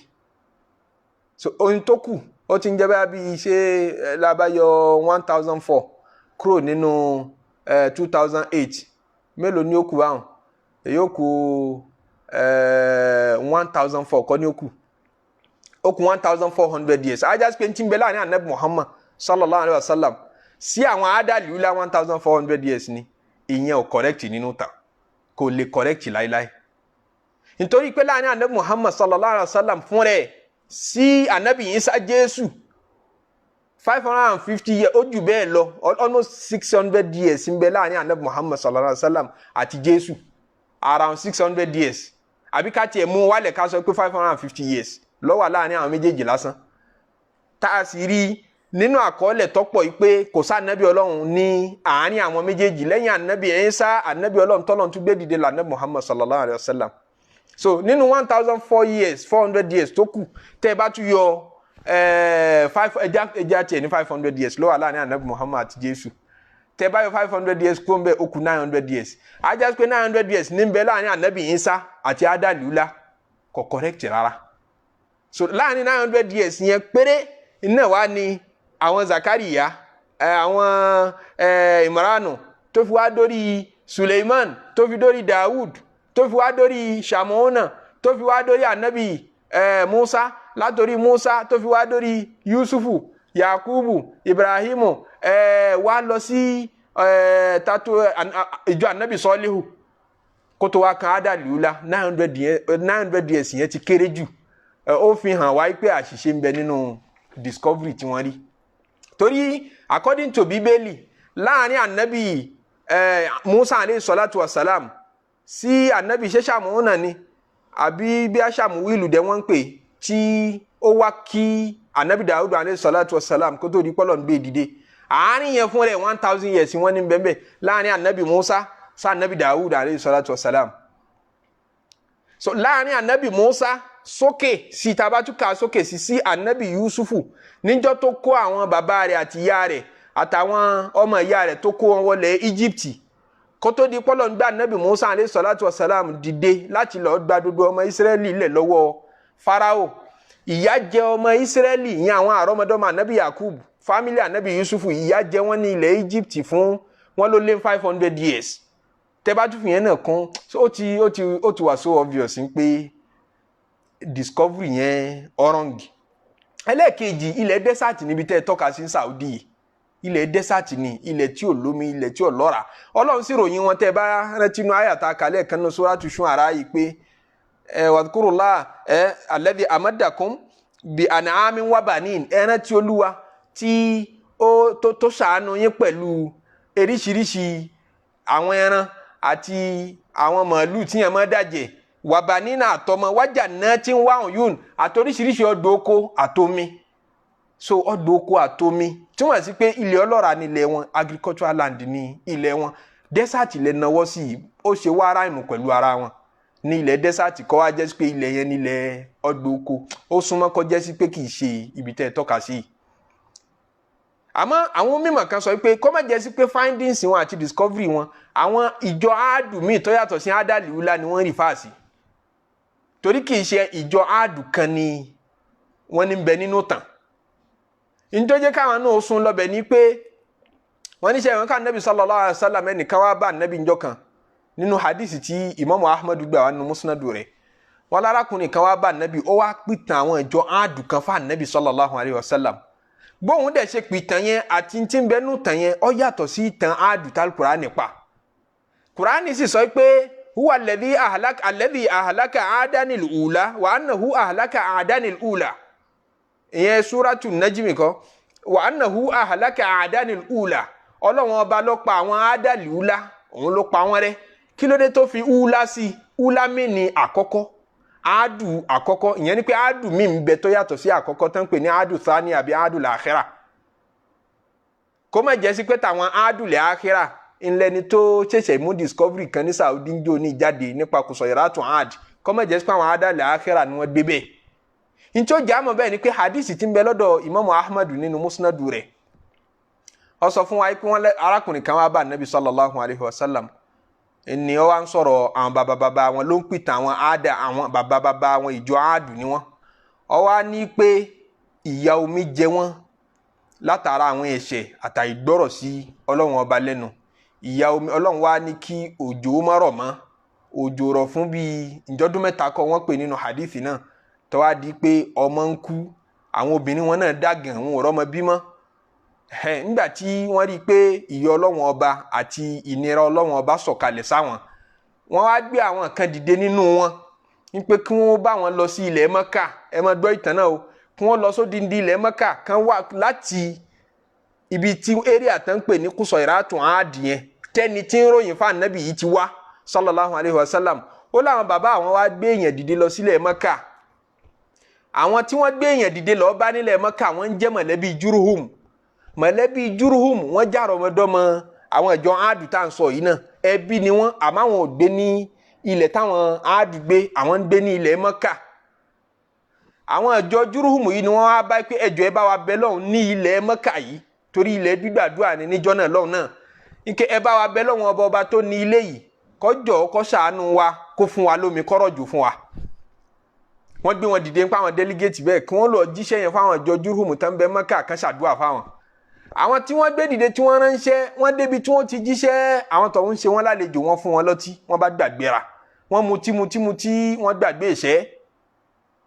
so ohun tó kù ó ti ń jẹ́ bá bí ṣe lábáyọ 1,004 kúrò nínú 2008 mélòó ni ó kù báwọn èyí ó kù 1,004 kọ́ ni ó kù 1,400 years ajá sí pé tí ń bẹ láàrin Ànábì Muhammad sallallahu alayhi wa sallam sí àwọn àádàlúlá 1,400 years ni ìyẹn ò correct nínú ta kò lè correct láíláí nítorí pé láàrin Ànábì Muhammad sallallahu alayhi wa sallam fún rẹ̀ sí Ànábì Isa Jésù 550 years ó jù bẹ́ẹ̀ lọ almost 600 years ń bẹ láàrin Ànábì Muhammad sallallahu alayhi wa sallam àti Jésù around 600 years àbí ká tiẹ̀ mú wálẹ̀ ká sọ pé 550 years ló wà láàrin àwọn méjèèjì lásán tá a sì rí nínú àkọọ́lẹ̀ tọ́pọ̀ yìí pé kò sá ànábì ọlọ́run ní àárín àwọn méjèèjì lẹ́yìn ànábì Ìsá ànábì ọlọ́run tọ́lọ́run tún gbé dìde lànábì Muhammad sallallahu alayhi wa sallam. So nínú 1,400 years tó kù tẹ́ ẹ bá tún yọ ẹja tiẹ̀ ní 500 years ló wà láàrin ànábì Muhammad àti Jésù. Tẹ́ bá yọ 500 years kó ń bẹ ó kù 900 years. A jẹ́ pé 900 years ní ń bẹ láàrin ànábì Ìsá àti Adaliula kò correct rárá. So láàrin 900 years yẹn péré iná wa ni àwọn Zakariya àwọn Imranu tó fi wá dórí Suleiman tó fi dórí Dawud tó fi wá dórí Shamona tó fi wá dórí ànábì Musa látòrí Musa tó fi wá dórí Yusufu Yakubu Ibrahimu wá lọ sí ìjọ ànábì Solihu kó tó wá kan Adaliula 900 years yẹn ti kéré jù. Ó fi hàn wá pé àṣìṣe ń bẹ nínú discovery tí wọ́n rí. Torí according to Bíbélì láàrin ànábì Musa alayhi salatu wa salam sí ànábì Shamona ni àbí bí Samuilu dẹ̀ wọ́n ń pè tí ó wá kí ànábì Dawud alayhi salatu wa salam kó tó di pọ́lọ̀ ń gbé dìde. Àárín yẹn fún rẹ̀ 1,000 years wọ́n ní bẹ́ẹ̀ láàrin ànábì Musa sí ànábì Dawud alayhi salatu wa salam. So láàrin ànábì Musa sókè sí tabatuka sókè sí ànábì Yusufu níjọ́ tó kó àwọn bàbá rẹ̀ àti ìyá rẹ̀ àtàwọn ọmọ ìyá rẹ̀ tó kó wọn wọlé Íjíbítì kó tó di pọ́lọ̀ ń gbé ànábì Musa alayhi salatu wa salam dìde láti lọ gba gbogbo ọmọ Ísírẹ́lì lẹ̀ lọ́wọ́ Fáráò. Ìyà jẹ ọmọ Ísírẹ́lì ìyẹn àwọn àrọ́mọdọ́mọ ànábì Yakubu fámílì ànábì Yusufu ìyà jẹ wọ́n ní ilẹ̀ Íjíbítì fún wọn ló lé 500 years. Tẹ́ bá tún fi yẹn náà kún ó ti wà so obvious pé discovery yẹn ọ̀rọ̀ǹgì. Ẹlẹ́ẹ̀kejì ilẹ̀ desert níbi tẹ́ ẹ tọ́ka sí Saudi ilẹ̀ desert ni ilẹ̀ tí ò lómi ilẹ̀ tí ò lọ́ràá. Ọlọ́run sì ròyìn wọn tẹ́ bá rántí inú àyàtà kalẹ̀ kan ní Suratu Shu'ara yìí pé wadhkurullah alladhi amadakum bi an'amin wa banin rántí Olúwa tí ó tó ṣàánú yín pẹ̀lú eríṣiríṣi àwọn ẹran àti àwọn màálù tí yẹn máa dàjẹ́ wàbánínà àtọmọ wájà náà tí ń wá òyún àtoríṣiríṣi ọdọ oko àtomi. So ọdọ oko àtomi tí wọ́n sì pé ilẹ̀ ọlọ́ràá nílẹ̀ wọn agricultural land ní ilẹ̀ wọn desert ilẹ̀ náwó sí ó ṣe wá ráìmù pẹ̀lú ara wọn ní ilẹ̀ desert kọ́ wá jẹ́ sí pé ilẹ̀ yẹn nílẹ̀ ọdọ oko ó súnmọ́ kọ́ jẹ́ sí pé kì í ṣe ibi tẹ́ ẹ tọ́ka sí. Àmọ́ àwọn mímọ̀ kan sọ pé kọ́ má jẹ́ sí pé findings wọn àti discovery wọn àwọn ìjọ áàdù míì tó yàtọ̀ sí Adaliula ni wọ́n rí fáàsì. Torí kìí ṣe ìjọ áàdù kan ni wọ́n ní bẹ nínú tàn. Ǹjọ́ jẹ́ káwọn náà sún lọ́bẹ̀ ní pé wọ́n ní ṣe ìwọ̀n ká Nabi sallallahu alaihi wasallam ẹnìkan wá bá Nabi njọ́ kan nínú hadisi tí Imamu Ahmadu gbà wá nínú musnadu rẹ̀. Wọ́n lárakùnrin kan wá bá Nabi ó wá pìtàn àwọn ìjọ áàdù kan fún Nabi sallallahu alaihi wasallam. Bóun dẹ̀ ṣe pìtàn yẹn àti tí ń bẹ nínú tàn yẹn ó yàtọ̀ sí ìtàn áàdù tal Qur'ani pa. Qur'ani sì sọ pé huwa alladhi ahlaka adanil ula wa annahu ahlaka adanil ula. Ìyẹn Suratu Najmi kọ́ wa annahu ahlaka adanil ula. Ọlọ́run ọba ló pa àwọn Adali ula òun ló pa wọ́n rẹ́. Kí ló dé tó fi ula sí? Ula mi ni àkọ́kọ́. Adu àkọ́kọ́ ìyẹn ni pé adu mi ń bẹ tó yàtọ̀ sí àkọ́kọ́ tán pè ní adu thani àbí adu làákhírà. Kó má jẹ́ sí pé tàwọn adu làákhírà ńlẹni tó ṣẹ̀ṣẹ̀ mú discovery kan ní Saudi ń jò ní jáde nípa Qusayratun Ad kó má jẹ́ sí pé àwọn Adu làákhírà ni wọ́n gbé bẹ́ẹ̀. Ntí ó jámọ̀ bẹ́ẹ̀ ni pé hadisi tí ń bẹ lọ́dọ̀ Imamu Ahmadu nínú musnadu rẹ̀. Ó sọ fún wa pé wọ́n arákùnrin kan wá bá Nabi sallallahu alaihi wasallam. Ẹni ó wá ń sọ̀rọ̀ àwọn bàbá wọn ló ń pìtàn àwọn Ada àwọn bàbá wọn ìjọ Adu ni wọ́n. Ó wá ní pé ìyà omi jẹ wọ́n látara àwọn ẹ̀ṣẹ̀ àtàìgbọ́rọ̀ sí Ọlọ́run ọba lẹ́nu. Ìyà omi Ọlọ́run wá ní kí òjò má rọ̀ mọ́ òjò rọ̀ fún bíi ìjọ́dún mẹ́ta kọ́ wọ́n pè nínú hadithi náà tó wá di pé ọmọ ń kú àwọn obìnrin wọn náà dàgàn wọn ò rọ́mọ bímọ. Nígbà tí wọ́n rí i pé ìyà Ọlọ́run ọba àti ìnira Ọlọ́run ọba sọ̀kalẹ̀ sáwọn wọ́n wá gbé àwọn kan dìde nínú wọn ní pé kí wọ́n bá wọn lọ sí ilẹ̀ Mẹ́kà ẹ má gbọ́ ìtàn náà o kí wọ́n lọ sódìndín ilẹ̀ Mẹ́kà kan wá láti ibi tí area tán pè ní Qusayratun Ad yẹn tẹ́ni tí ń ròyìn fún Ànábì yìí ti wá sallallahu alaihi wasallam ó láwọn bàbá àwọn wá gbé èèyàn dìde lọ sílẹ̀ Mẹ́kà àwọn tí wọ́n gbé èèyàn dìde lọ bá nílẹ̀ Mẹ́kà wọ́n ń jẹ́ mọ̀lẹ́bí Jurhum wọ́n já rọmọdọ́mọ àwọn ìjọ Áàdù tá à ń sọ yìí náà ẹbí ni wọ́n àmọ́ àwọn ò gbé ní ilẹ̀ táwọn Áàdù gbé àwọn ń gbé ní ilẹ̀ Mẹ́kà àwọn ìjọ Jurhum yìí ni wọ́n wá bá pé ẹjọ́ ẹ bá wa bẹ lọ́hùn ní ilẹ̀ Mẹ́kà yìí torí ilẹ̀ gbígbàdúrà ní níjọ́ náà lọ́hùn náà ike ẹ bá wa bẹ lọ́hùn ọba tó ní ilé yìí kó jọ̀ọ́ kó ṣàánú wa kó fún wa lómi kó rọ̀jò fún wa wọ́n gbé wọn dìde nípa àwọn délégéètì bẹ́ẹ̀ kí wọ́n lọ jíṣẹ́ yẹn fáwọn ìjọ Jurhum tán bẹ Mẹ́kà kan ṣàdúrà fáwọn àwọn tí wọ́n gbé dìde tí wọ́n ránṣẹ́ wọ́n débi tí wọ́n ti jíṣẹ́ àwọn tó ń ṣe wọ́n lálejò wọ́n fún wọn lọ́tí wọ́n bá gbàgbéra wọ́n mutí wọ́n gbàgbé ìṣẹ́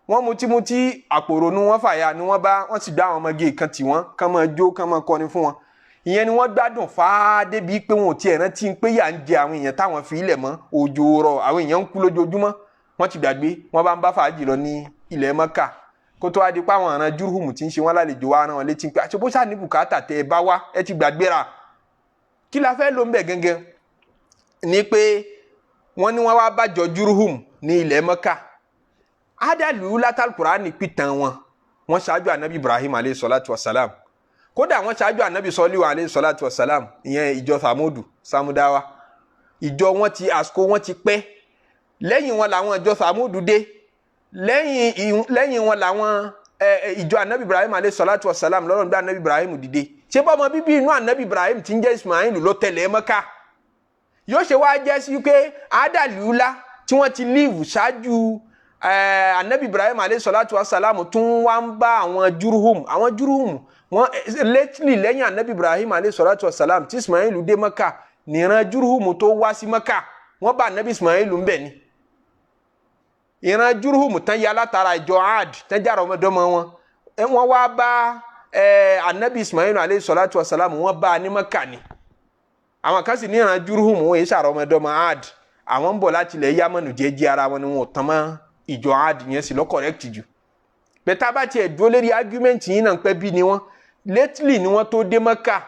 wọ́n mutí àpòrònú wọn fàyà ni wọ́n sì dá àwọn ọmọge kan tì wọ́n kán máa jó kán máa kọrin fún wọn ìyẹn ni wọ́n gbádùn fáá débi pé wọn ò tiẹ̀ rántí pé yà ń jẹ àwọn èèyàn táwọn fi ilẹ̀ mọ́ òjò rọ̀ àwọn èèyàn ń kú lójoojúmọ́ wọ́n ti gbàgbé wọ́n bá ń bá fàájì lọ ní ilẹ̀ Mẹ́kà kó tó wá di pé àwọn ará Jurhum tí ń ṣe wọ́n lálejò wá rán wọn létí pé àṣẹ bó ṣáà ní bùkátà tẹ ẹ bá wá ẹ ti gbàgbéra kí la fẹ́ ló ń bẹ̀ gẹ́gẹ́ ni pé wọ́n ní wọ́n wá bájọ Jurhum ní ilẹ̀ Mẹ́kà ádàlú látàl Qur'an pìtàn wọ́n ṣáájú ànábì Ibrahim alayhi salatu wassalam kódà wọ́n ṣáájú ànábì Solih alayhi salatu wassalam ìyẹn ìjọ Samudawa ìjọ wọn ti àsìkò wọn ti pẹ́ lẹ́yìn wọn làwọn ìjọ Samudu dé lẹ́yìn wọn làwọn ìjọ ànábì Ibrahim alayhi salatu wassalam lọ́rọ̀ gbé ànábì Ibrahim dìde ṣé bọ́ ọmọ bíbí inú ànábì Ibrahim tí ń jẹ́ Ismail ló tẹ̀lé Mẹ́kà yóò ṣe wá jẹ́ sí pé ádàlúlá tí wọ́n ti líìvù ṣáájú ànábì Ibrahim alayhi salatu wassalam tún wá ń bá àwọn Jurhum wọ́n lately lẹ́yìn ànábì Ibrahim alayhi salatu wassalam tí Ismail dé Mẹ́kà níran Jurhum tó wá sí Mẹ́kà wọ́n bá ànábì Ismail ń bẹ̀ ni ìran Jurhum tán ya látara ìjọ Ad tán jára ọmọdọ́mọ wọ́n wá bá ànábì Ismail alayhi salatu wassalam wọ́n bá ní Mẹ́kà ni àwọn kan sì ní ìran Jurhum wọ́n yé sàrọ̀ ọmọdọ́mọ Ad àwọn ń bọ̀ láti ilẹ̀ Yámánù jẹ́jẹ́ ara wọn ni wọn ò tán mọ́ ìjọ Ad yẹn sì lọ correct jù bẹ́tà bá tiẹ̀ dúró lérí argument yìí náà pẹ́ bí ni wọ́n lately ni wọ́n tó dé Mẹ́kà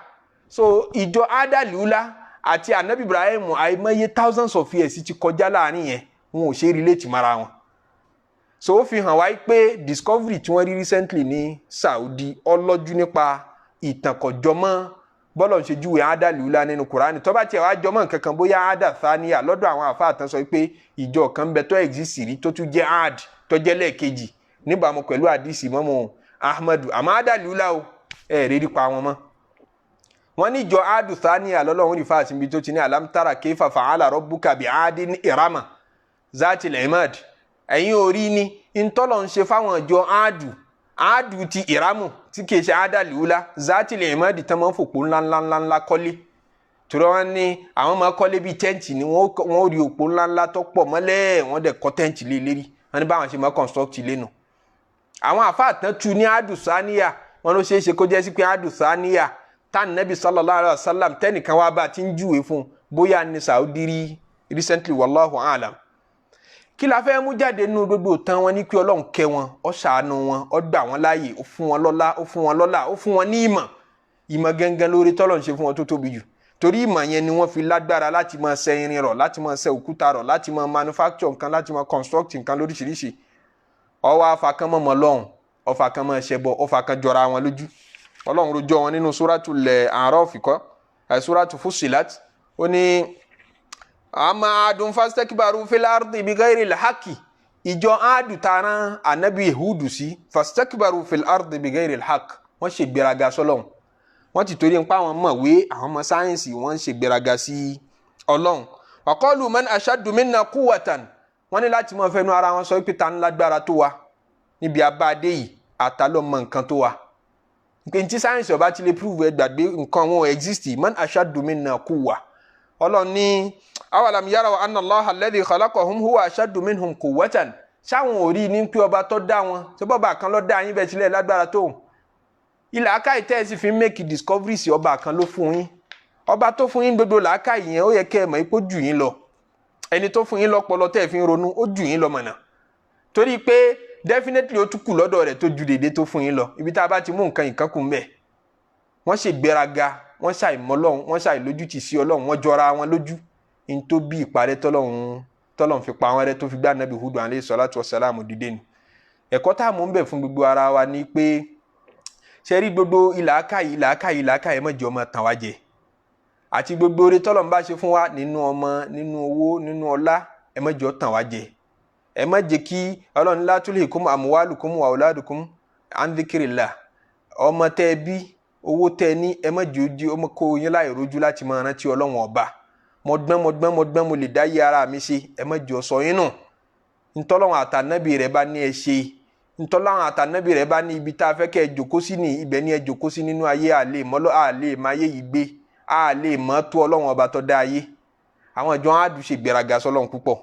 so ìjọ Adalula àti ànábì Ibrahim àìmọye thousands of years ti kọjá láàrin yẹn wọn ò ṣe relate mara wọn so ó fi hàn wáyé pé discovery tí wọ́n rí recently ní Saudi ọlọ́jú nípa ìtànkọ̀jọmọ́ bọ́lọ̀ ń ṣe júwe Adalula nínú Qur'an tó bá tiẹ̀ wá jọmọ́ nǹkan kan bóyá Adathaniya lọ́dọ̀ àwọn àfáà tán sọ pé ìjọ kan bẹ tó exist rí tó tún jẹ́ Ad tó jẹ́ lẹ́ẹ̀kejì níbàámu pẹ̀lú àdìsí mọ́mọ́ Ahmadu àmọ́ Adalula o rí pa wọn mọ́ wọ́n ní ìjọ Adathaniya lọ́lọ́run rí fáàsì bí tó ti ní alam tara kayfa fa'ala rabbuka bi adin irama zatil imad ẹ̀yin orí ni ìtọ́lọ̀ ń ṣe fáwọn ìjọ Adu ti ìrámù tí kìí ṣe Adalula zatil imad tán máa ń fòpó ńláńlá kọ́lé torí wọ́n ní àwọn máa kọ́lé bíi tẹ́ǹtì ni wọ́n rí òpó ńláńlá tó pọ̀ mọ́lẹ̀ wọ́n dẹ̀ kọ́ tẹ́ǹtì lé lérí wọ́n ní báwọn ṣe máa construct ilé nù àwọn àfáà tán tu ní Adathaniya wọn ló ṣeé ṣe kó jẹ́ sí pé Adathaniya tá Nabi sallallahu alaihi wasallam tẹ́nìkan wá bá ti ń júwe fún bóyá ní Saudi rí recently wallahu alam kí la fẹ́ mú jáde nínú gbogbo tán wọn ní pé Ọlọ́run kẹ́ wọn ó ṣàánú wọn ó gbà wọn láàyè ó fún wọn lọ́lá ó fún wọn ní ìmọ̀ gangan lórí tọ́lọ́run ṣe fún wọn tó tóbi jù torí ìmọ̀ yẹn ni wọ́n fi lágbára láti máa ṣe irin rọ̀ láti máa ṣe òkúta rọ̀ láti máa manufacture nǹkan láti máa construct nǹkan lóríṣiríṣi ọwọ́ afakan mọ̀mọ́ lọ́hùn ọfà kan máa ṣẹbọ ọfà kan jọra wọn lójú Ọlọ́run rojọ́ wọn nínú Suratul A'raf Suratu Fussilat ó ní àmà adùn fastakbaru fil ardi bighairi al-haqqi ìjọ Adu taran ànábì Hud sí fastakbaru fil ardi bighairi al-haqqi wọ́n ṣe gbéraga sọ́lọ́run wọ́n ti torí nípa àwọn mọ̀wé àwọn ọmọ sáyẹ́nsì wọ́n ṣe gbéraga sí Ọlọ́run wa qalu man ashaddu minna quwwatan wọ́n ní láti mọ̀ fẹ́nu ara wọn sọ pé ta ń lágbára tó wa níbi abáadé yìí àtàlọ́mọ nǹkan tó wa pé tí sáyẹ́nsì ọba ti lè prove ẹ gbàgbé nǹkan wọn exist man ashaddu minna quwwa Ọlọ́run ní awalam yaraw anna Allaha alladhi khalaqahum huwa ashaddu minhum quwwatan sáwọn orí ní pé ọba tó dá wọn ṣé bọ́ba kan ló dá yín bẹ́ẹ̀ tilẹ̀ lágbára tó ilẹ̀ akáyì tẹ́ ẹ sì fi make discoveries ọba kan ló fún yín ọba tó fún yín gbogbo làákàyè yẹn ó yẹ kẹ́ ẹ mọ̀ ipò jù yín lọ ẹni tó fún yín lọ́pọlọ tẹ́ ẹ fi ń ronú ó jù yín lọ mọ̀nà torí pé definitely ó tún kù lọ́dọ̀ rẹ̀ tó ju dédé tó fún yín lọ ibi tá a bá ti mú nǹkan ìkan kù ń bẹ̀ wọ́n ṣe gbéraga wọ́n ṣàìmọ̀ Ọlọ́run wọ́n ṣàìlójútì sí Ọlọ́run wọ́n jọra wọn lójú in tó bí ìparẹ́ tọ́lọ́run fi pa wọn rẹ́ tó fi gbá Nabi Hud alayhi salatu wassalam dìde ni ẹ̀kọ́ tá mú ń bẹ fún gbogbo ara wa ni pé ṣe rí gbogbo ìlàkàyè mọ́jọ ọmọ tàn wá jẹ àti gbogbo oore tọ́lọ̀ ń bá ṣe fún wa nínú ọmọ nínú owó nínú ọlá ẹ mọ́jọ tàn wá jẹ ẹ má jẹ́ kí Ọlọ́run la tulhikum amwalukum wa auladukum an dhikrillah ọmọ tẹ́ bí owó tẹ́ ní ẹ má jẹ́ ojú ọmọ kó yín láì rojú láti máa rántí Ọlọ́run ọba mọ̀gbọ́n mo lè dá yé ara mi ṣe ẹ má jẹ́ sọ yín nù ntọ́lọ́run àtànábì rẹ̀ bá ní ẹ ṣe ntọ́lọ́run àtànábì rẹ̀ bá ní ibi tá a fẹ́ kẹ́ ẹ jòkó sí ní ibẹ̀ ní ẹ jòkó sí nínú ayé àlè máa yé yìí gbé àlè mọ́ tó Ọlọ́run ọba tó dá ayé àwọn ìjọ àdùn ṣe gbéraga sọ́lọ́run púpọ̀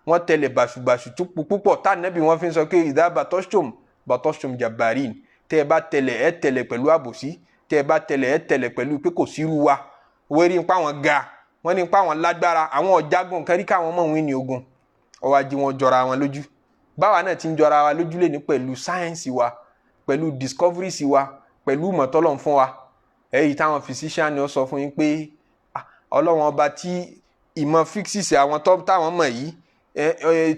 wọ́n tẹ̀lé bàṣubàṣu púpọ̀ tá ànábì wọ́n fi ń sọ pé ìdá batọ́ṣtom jabarin tẹ́ ẹ bá tẹ̀lé ẹ tẹ̀lé pẹ̀lú àbòsí tẹ́ ẹ bá tẹ̀lé ẹ tẹ̀lé pẹ̀lú pé kò sírú wa wẹ́rí nípa àwọn ga wọ́n ní nípa àwọn lágbára àwọn ọ̀jágun kárí káwọn mọ̀ wọ́n ní ogun ọwọ́ ajé wọn jọra wọn lójú báwa náà ti ń jọra wa lójú lé ní pẹ̀lú sáyẹ́nsì wa pẹ̀lú discoveries wa pẹ̀lú mọ̀tọ́lọ̀ fún wa èyí táwọn physician ni ó sọ fún yín pé Ọlọ́run ọba tí ìmọ̀ fixes àwọn táwọn mọ̀ yìí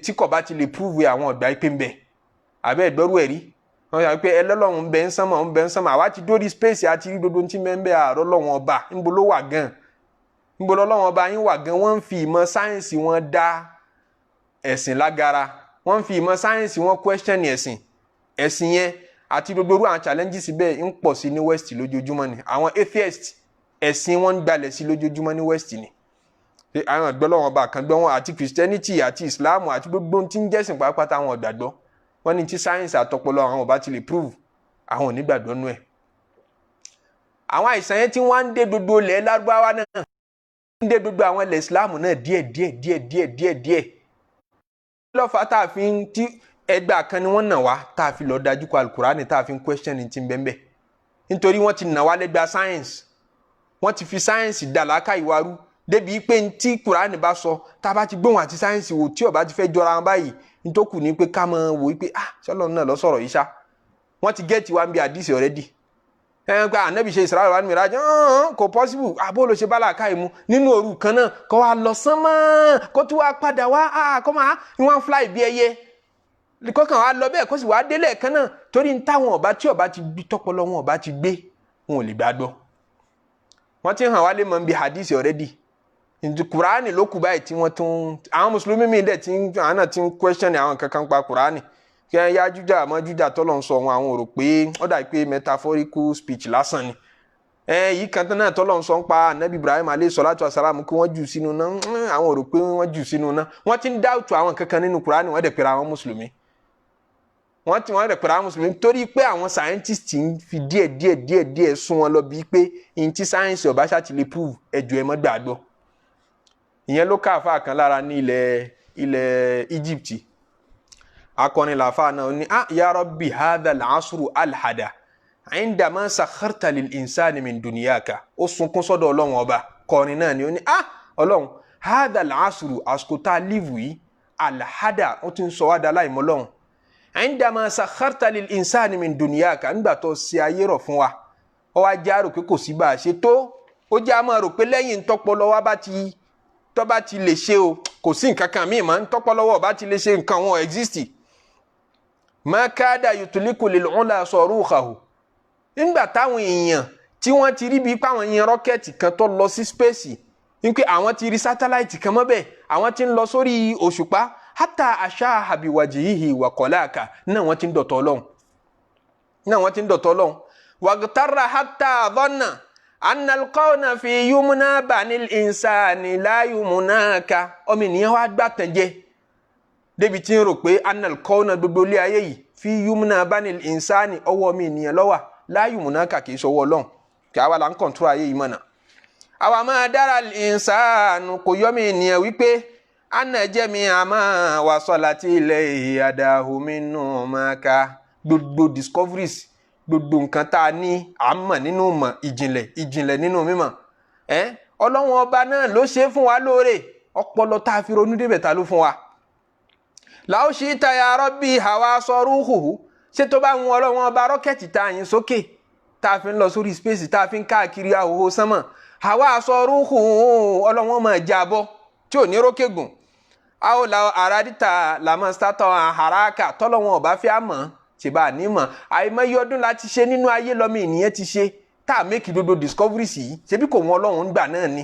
tí kò bá ti lè prove àwọn ọ̀gbà ìpè ń bẹ àbẹ́ ìgbọ́rú ẹ̀rí wọ́n yà pé ẹlọ́lọ́run ń bẹ ń sánmọ̀ àwa ti dórí space àti rí gbogbo tí mẹ́ńbẹ́ àárọ̀ lọ́wọ́n ọba ńbo ló wà gan ńbo lọ́wọ́n ọba yín wà gan wọ́n ń fi ìmọ̀ sáyẹ́nsì wọn dá ẹ̀sìn lágara wọ́n ń fi ìmọ̀ sáyẹ́nsì wọn question ẹ̀sìn yẹn àti gbogbo àwọn challenges bẹ́ẹ̀ ń pọ̀ sí ní west lójoojúmọ́ ni àwọn atheists ẹ̀sìn wọn ń gbalẹ̀ sí lójoojúmọ́ ní west ni àwọn ìgbọ́lọ́wọ́n ọba kan gbọ́ wọn àti christianity àti islam àti gbogbo tí ń jẹ́sìn pàápàá àwọn ọ̀gbàgbọ́ wọ́n ní tí sáyẹ́nsì àtọpọlọ àwọn ọba ti lè prove àwọn onígbàgbọ́ nú ẹ̀. àwọn àìsàn yẹn tí wọ́n ń dé gbogbo ilẹ̀ lárúbáwá náà ń dé gbogbo àwọn ilẹ̀ islam náà díẹ̀. lọ́fà tá a fi ń tí ẹgbẹ́ kan ni wọ́n nà wá tá a fi lọ́ọ́ dájú kọ alukurani tá a fi ń question ti ń bẹ́ẹ̀ bẹ́ẹ̀ nítorí wọ́n ti nà wá lẹ́gbàá sáyẹ́nsì wọ́n ti fi sáyẹ́nsì dà láká ìwárú débi pé ntí Kùránì bá sọ tá a bá ti gbóhùn àti sáyẹ́nsì wò tí ó bá ti fẹ́ jọra wọn báyìí nítòkù ní pé ká mọ̀ wò pé ṣọlọ́run náà lọ sọ̀rọ̀ yìí ṣá wọ́n ti gẹ́ẹ̀tì wa ń bi àdìsí already pé ànábì ṣe Isra wal Miraj kò possible àbó ló ṣe bá làákàyè mu nínú òru kan náà kó wa lọ sánmọ̀ kó tún wá padà wá kó máa wọ́n fly bí ẹyẹ kó kàn wá lọ bẹ́ẹ̀ kó sì wá délẹ̀ kan náà torí ní táwọn ọba tí ọba ti gbé tọpọlọ wọn ọba ti gbé wọn ò lè gbàgbọ́ wọ́n ti hàn wá lé mọ́ ń bi àdìsí already nti Kùránì ló kù báyìí tí wọ́n tún àwọn mùsùlùmí mi dẹ̀ tí àwọn náà ti ń question àwọn kankan pa Kùránì kí wọ́n yá jújà àmọ́ jújà tọ́lọ̀ ń sọ wọn àwọn rò pé ó dà pé metaphorical speech lásán ni yìí kan tán náà tọ́lọ̀ ń sọ ń pa anabi Ibrahim alayhi salatu wasalam kí wọ́n jù sínú náà àwọn rò pé wọ́n jù sínú náà wọ́n ti ń dáùtù àwọn kankan nínú Kùránì wọ́n dẹ̀ pèrè àwọn mùsùlùmí wọ́n dẹ̀ pèrè àwọn mùsùlùmí torí pé àwọn scientists ń fi díẹ̀ sún wọn lọ bíi pé ìyìn science ọ̀bá ṣáà ti lè prove ẹ̀jọ̀ ẹ̀ mọ́ gbàgbọ́ ìyẹn ló káàfà kan lára ní ilẹ̀ Egypt akọrin làfà náà ní ya Rabbi hadha al-asru alhada indama sakharta lil insani min dunyaka ó sunkún sọ́dọ̀ Ọlọ́run ọba kọrin náà ni ó ní Ọlọ́run hadha al-asru àsìkò tá a live yìí alhada ó ti ń sọ wá dá láìmọ́ Ọlọ́run indama sakharta lil insani min dunyaka nígbà tó ṣe ayé rọ̀ fún wa ó wá já rò pé kò sí bá a ṣe tó ó já máa rò pé lẹ́yìn tọ́pọ̀lọ́ wa tó bá ti lè ṣe o kò sí nǹkan kan míì máa ń tọ́pọ̀lọ́wọ́ bá ti lè ṣe nǹkan wọn exist ma kada yutuliku lil ula saruhahu nígbà táwọn èèyàn tí wọ́n ti rí bíi pé àwọn èèyàn rọ́kẹ́ẹ̀tì kan tó lọ sí spéèsì ní pé àwọn ti rí sátáláìtì kan mọ́bẹ̀ àwọn ti ń lọ sórí òṣùpá hátà àṣà àbíwájìhì wàkọ̀láàkà náà wọ́n ti ń dọ̀tọ̀ ọlọ́run wàgtàrà hátà dhanna anna alqawna fi yumna banil insani la yumunaka ọmọ ènìyàn wá gbàtàn jẹ débi tí ń rò pé anna alqawna gbogbo ilé ayé yìí fi yumna banil insani ọwọ́ ọmọ ènìyàn ló wà la yumunaka kì í ṣọwọ́ ọlọ́run kí àwa là ń kọ̀ǹtúrò ayé yìí mọ̀nà àwa máa dára ìsánù kò yọmọ ènìyàn wípé anna jẹ́mi àmà wà salati ilayhi adahu minnu maka gbogbo discoveries gbogbo nǹkan tá a ní àmọ̀ nínú mọ̀ ìjìnlẹ̀ nínú mímọ̀ ọlọ́run ọba náà ló ṣe fún wa lóore ọpọlọ tá a fi ronú débẹ̀ ta ló fún wa. law shi'ta ya rabbi hawa saruhu ṣé tó bá ń wọn ọlọ́run ọba rọ́kẹ̀tì tá a yìn sókè tá a fi ń lọ sórí space tá a fi ń káàkiri àhòhò sánmọ̀ hawa saruhu ọlọ́run ọmọ ẹ̀jẹ̀ abọ́ tí ò ní rókè gùn. a ó la aradita lamọ́ sátọ̀ àhàràkà tọ́lọ́run ọba fi àmọ́ ṣe bá nímọ̀ àìmọye ọdún láti ṣe nínú ayé lọ́mọ ènìyàn ti ṣe tá a make dodo discoveries yìí ṣebí kò wọn Ọlọ́run gbà náà ni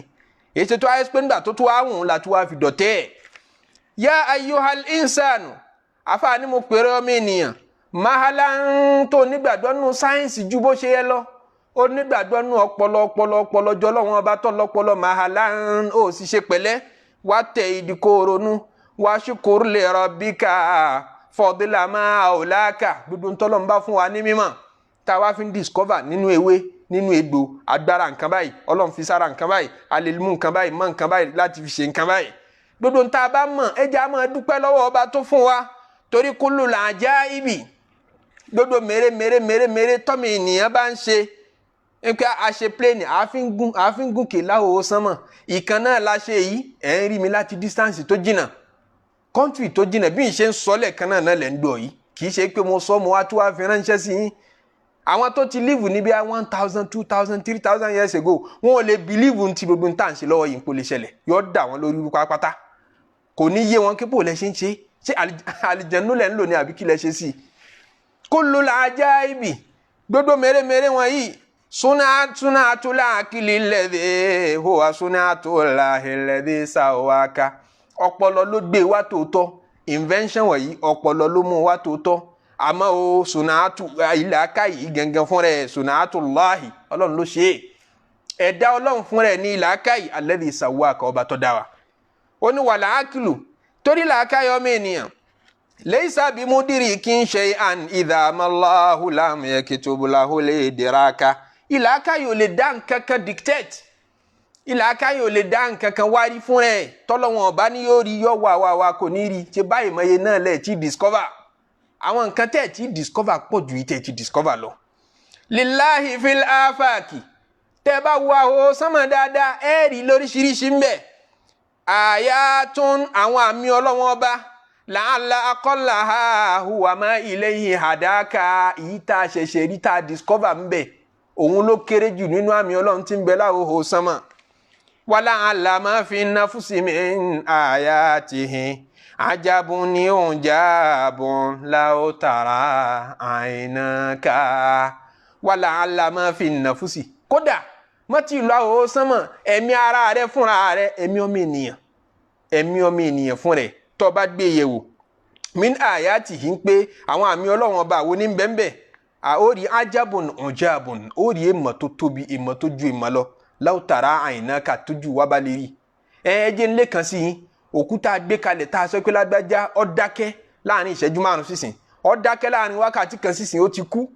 èyí ṣe tó ayé pé nígbà tó tó àwọn láti wá fi dọ̀tẹ́ ẹ̀. Ya ayyuhal insanu afa ni mo pèrè ọmọ ènìyàn mahala tó nígbàgbọ́ nínú sáyẹ́nsì ju bó ṣe yẹ lọ ó nígbàgbọ́ nínú ọpọlọ jọ lọ́wọ́n ọba tó lọ́pọlọ mahala ó sì ṣe pẹ̀lẹ́ wá tẹ ìdíkò ronú wá ṣùkúrú li rabbika fọdílà máa ọ̀làkà gbogbo ntọ́lọ́n bá fún wa ní mímọ̀ tá a wá fi ń discover nínú ewé nínú egbò agbára nǹkan báyìí Ọlọ́run fi sára nǹkan báyìí alẹ́lẹ́mú nǹkan báyìí mọ́ nǹkan báyìí láti fi ṣe nǹkan báyìí gbogbo ntá a bá mọ̀ ẹ jẹ́ a máa dúpẹ́ lọ́wọ́ ọba tó fún wa torí kúlù là á já ibì gbogbo mèrè tọ́mì ènìyàn bá ń ṣe nípa àṣe pléènì àáfin gùnkè láhòó sánmọ̀ ìkan náà la ṣe yìí ẹ̀ ń rí mi láti distance tó jìnnà country tó jìnnà bí n ṣe ń sọ lẹ́ẹ̀kan náà lẹ́ ń gbọ́ yìí kì í ṣe pé mo sọ mo wá tó wá fi ránṣẹ́ sí yín àwọn tó ti live níbi 1000 2000 3000 years ago wọn ò lè believe ti gbogbo tá à ń ṣe lọ́wọ́ yìí kó lè ṣẹlẹ̀ yóò dà wọ́n lórí pátápátá kò ní yé wọn kí bò lẹ ṣe ń ṣe àlìjẹ̀nú lẹ̀ ń lò ní àbí kí lẹ ṣe sí i kullul ajaibi gbogbo mèrè wọn yìí sunnatul akili alladhi huwa sunnatullahi alladhi sawwaka ọpọlọ ló gbé wá tòótọ́ invention wọ̀nyí ọpọlọ ló mú wá tòótọ́ àmọ́ o sunatu ìlàkà yìí gangan fún rẹ̀ sunnatullahi Ọlọ́run ló ṣe ẹ̀dá Ọlọ́run fún rẹ̀ ní ìlàkà yìí alladhi sawwaka ọba tó dá wa ó ní wàlá ákìlù torí làákà yọ ọmọ ènìyàn laysa bimudirikin shay'an idha mallahu lam yaktub lahu lidraka ìlàkà yóò lè dá nǹkan kan dictate ìlàkà yóò lè dá nǹkan kan wárí fún rẹ̀ tọ́lọ́wọ̀n ọba ní yóò rí yọ wà kò ní rí ṣe báyìí mọye náà lẹ̀ tí discover àwọn nǹkan tẹ̀ tí discover pọ̀ ju ìtẹ̀ tí discover lọ. lillahi fil afaki tẹ́ bá wo àwọ̀ sánmọ̀ dáadáa ẹ̀ rí lóríṣiríṣi ń bẹ ayatun àwọn àmì Ọlọ́wọ́n ọba la'alla aqallaha huwa ma ilayhi hadaka èyí tá a ṣẹ̀ṣẹ̀ rí tá a discover ń bẹ òun ló kéré jù nínú àmì Ọlọ́run tí ń bẹ láwọ̀ sánmọ̀ wala'alla ma fi nafusi min ayatihi ajabun ni ujabun law tara aynaka wala'alla ma fi nafusi kódà mọ́tì ìlú àwọ̀ sánmọ̀ ẹ̀mí ara rẹ̀ fúnra rẹ̀ ẹ̀mí ọmọ ènìyàn fún rẹ̀ tó bá gbé yẹ̀wò min ayatihi ń pé àwọn àmì Ọlọ́run ọba àwọn ní bẹ́ẹ̀ àórí ajabun ujabun órí èèmọ̀ tó tóbi èèmọ̀ tó ju èèmọ̀ lọ law tara aynaka tójú wá bá lè rí ẹ̀ẹ́jẹ̀ ńlẹ̀ kan sí yín òkúta gbé kalẹ̀ tá a sọ pé lágbájá ó dákẹ́ láàrin ìṣẹ́jú 5 sísìn ó dákẹ́ láàrin wákàtí kan sísìn ó ti kú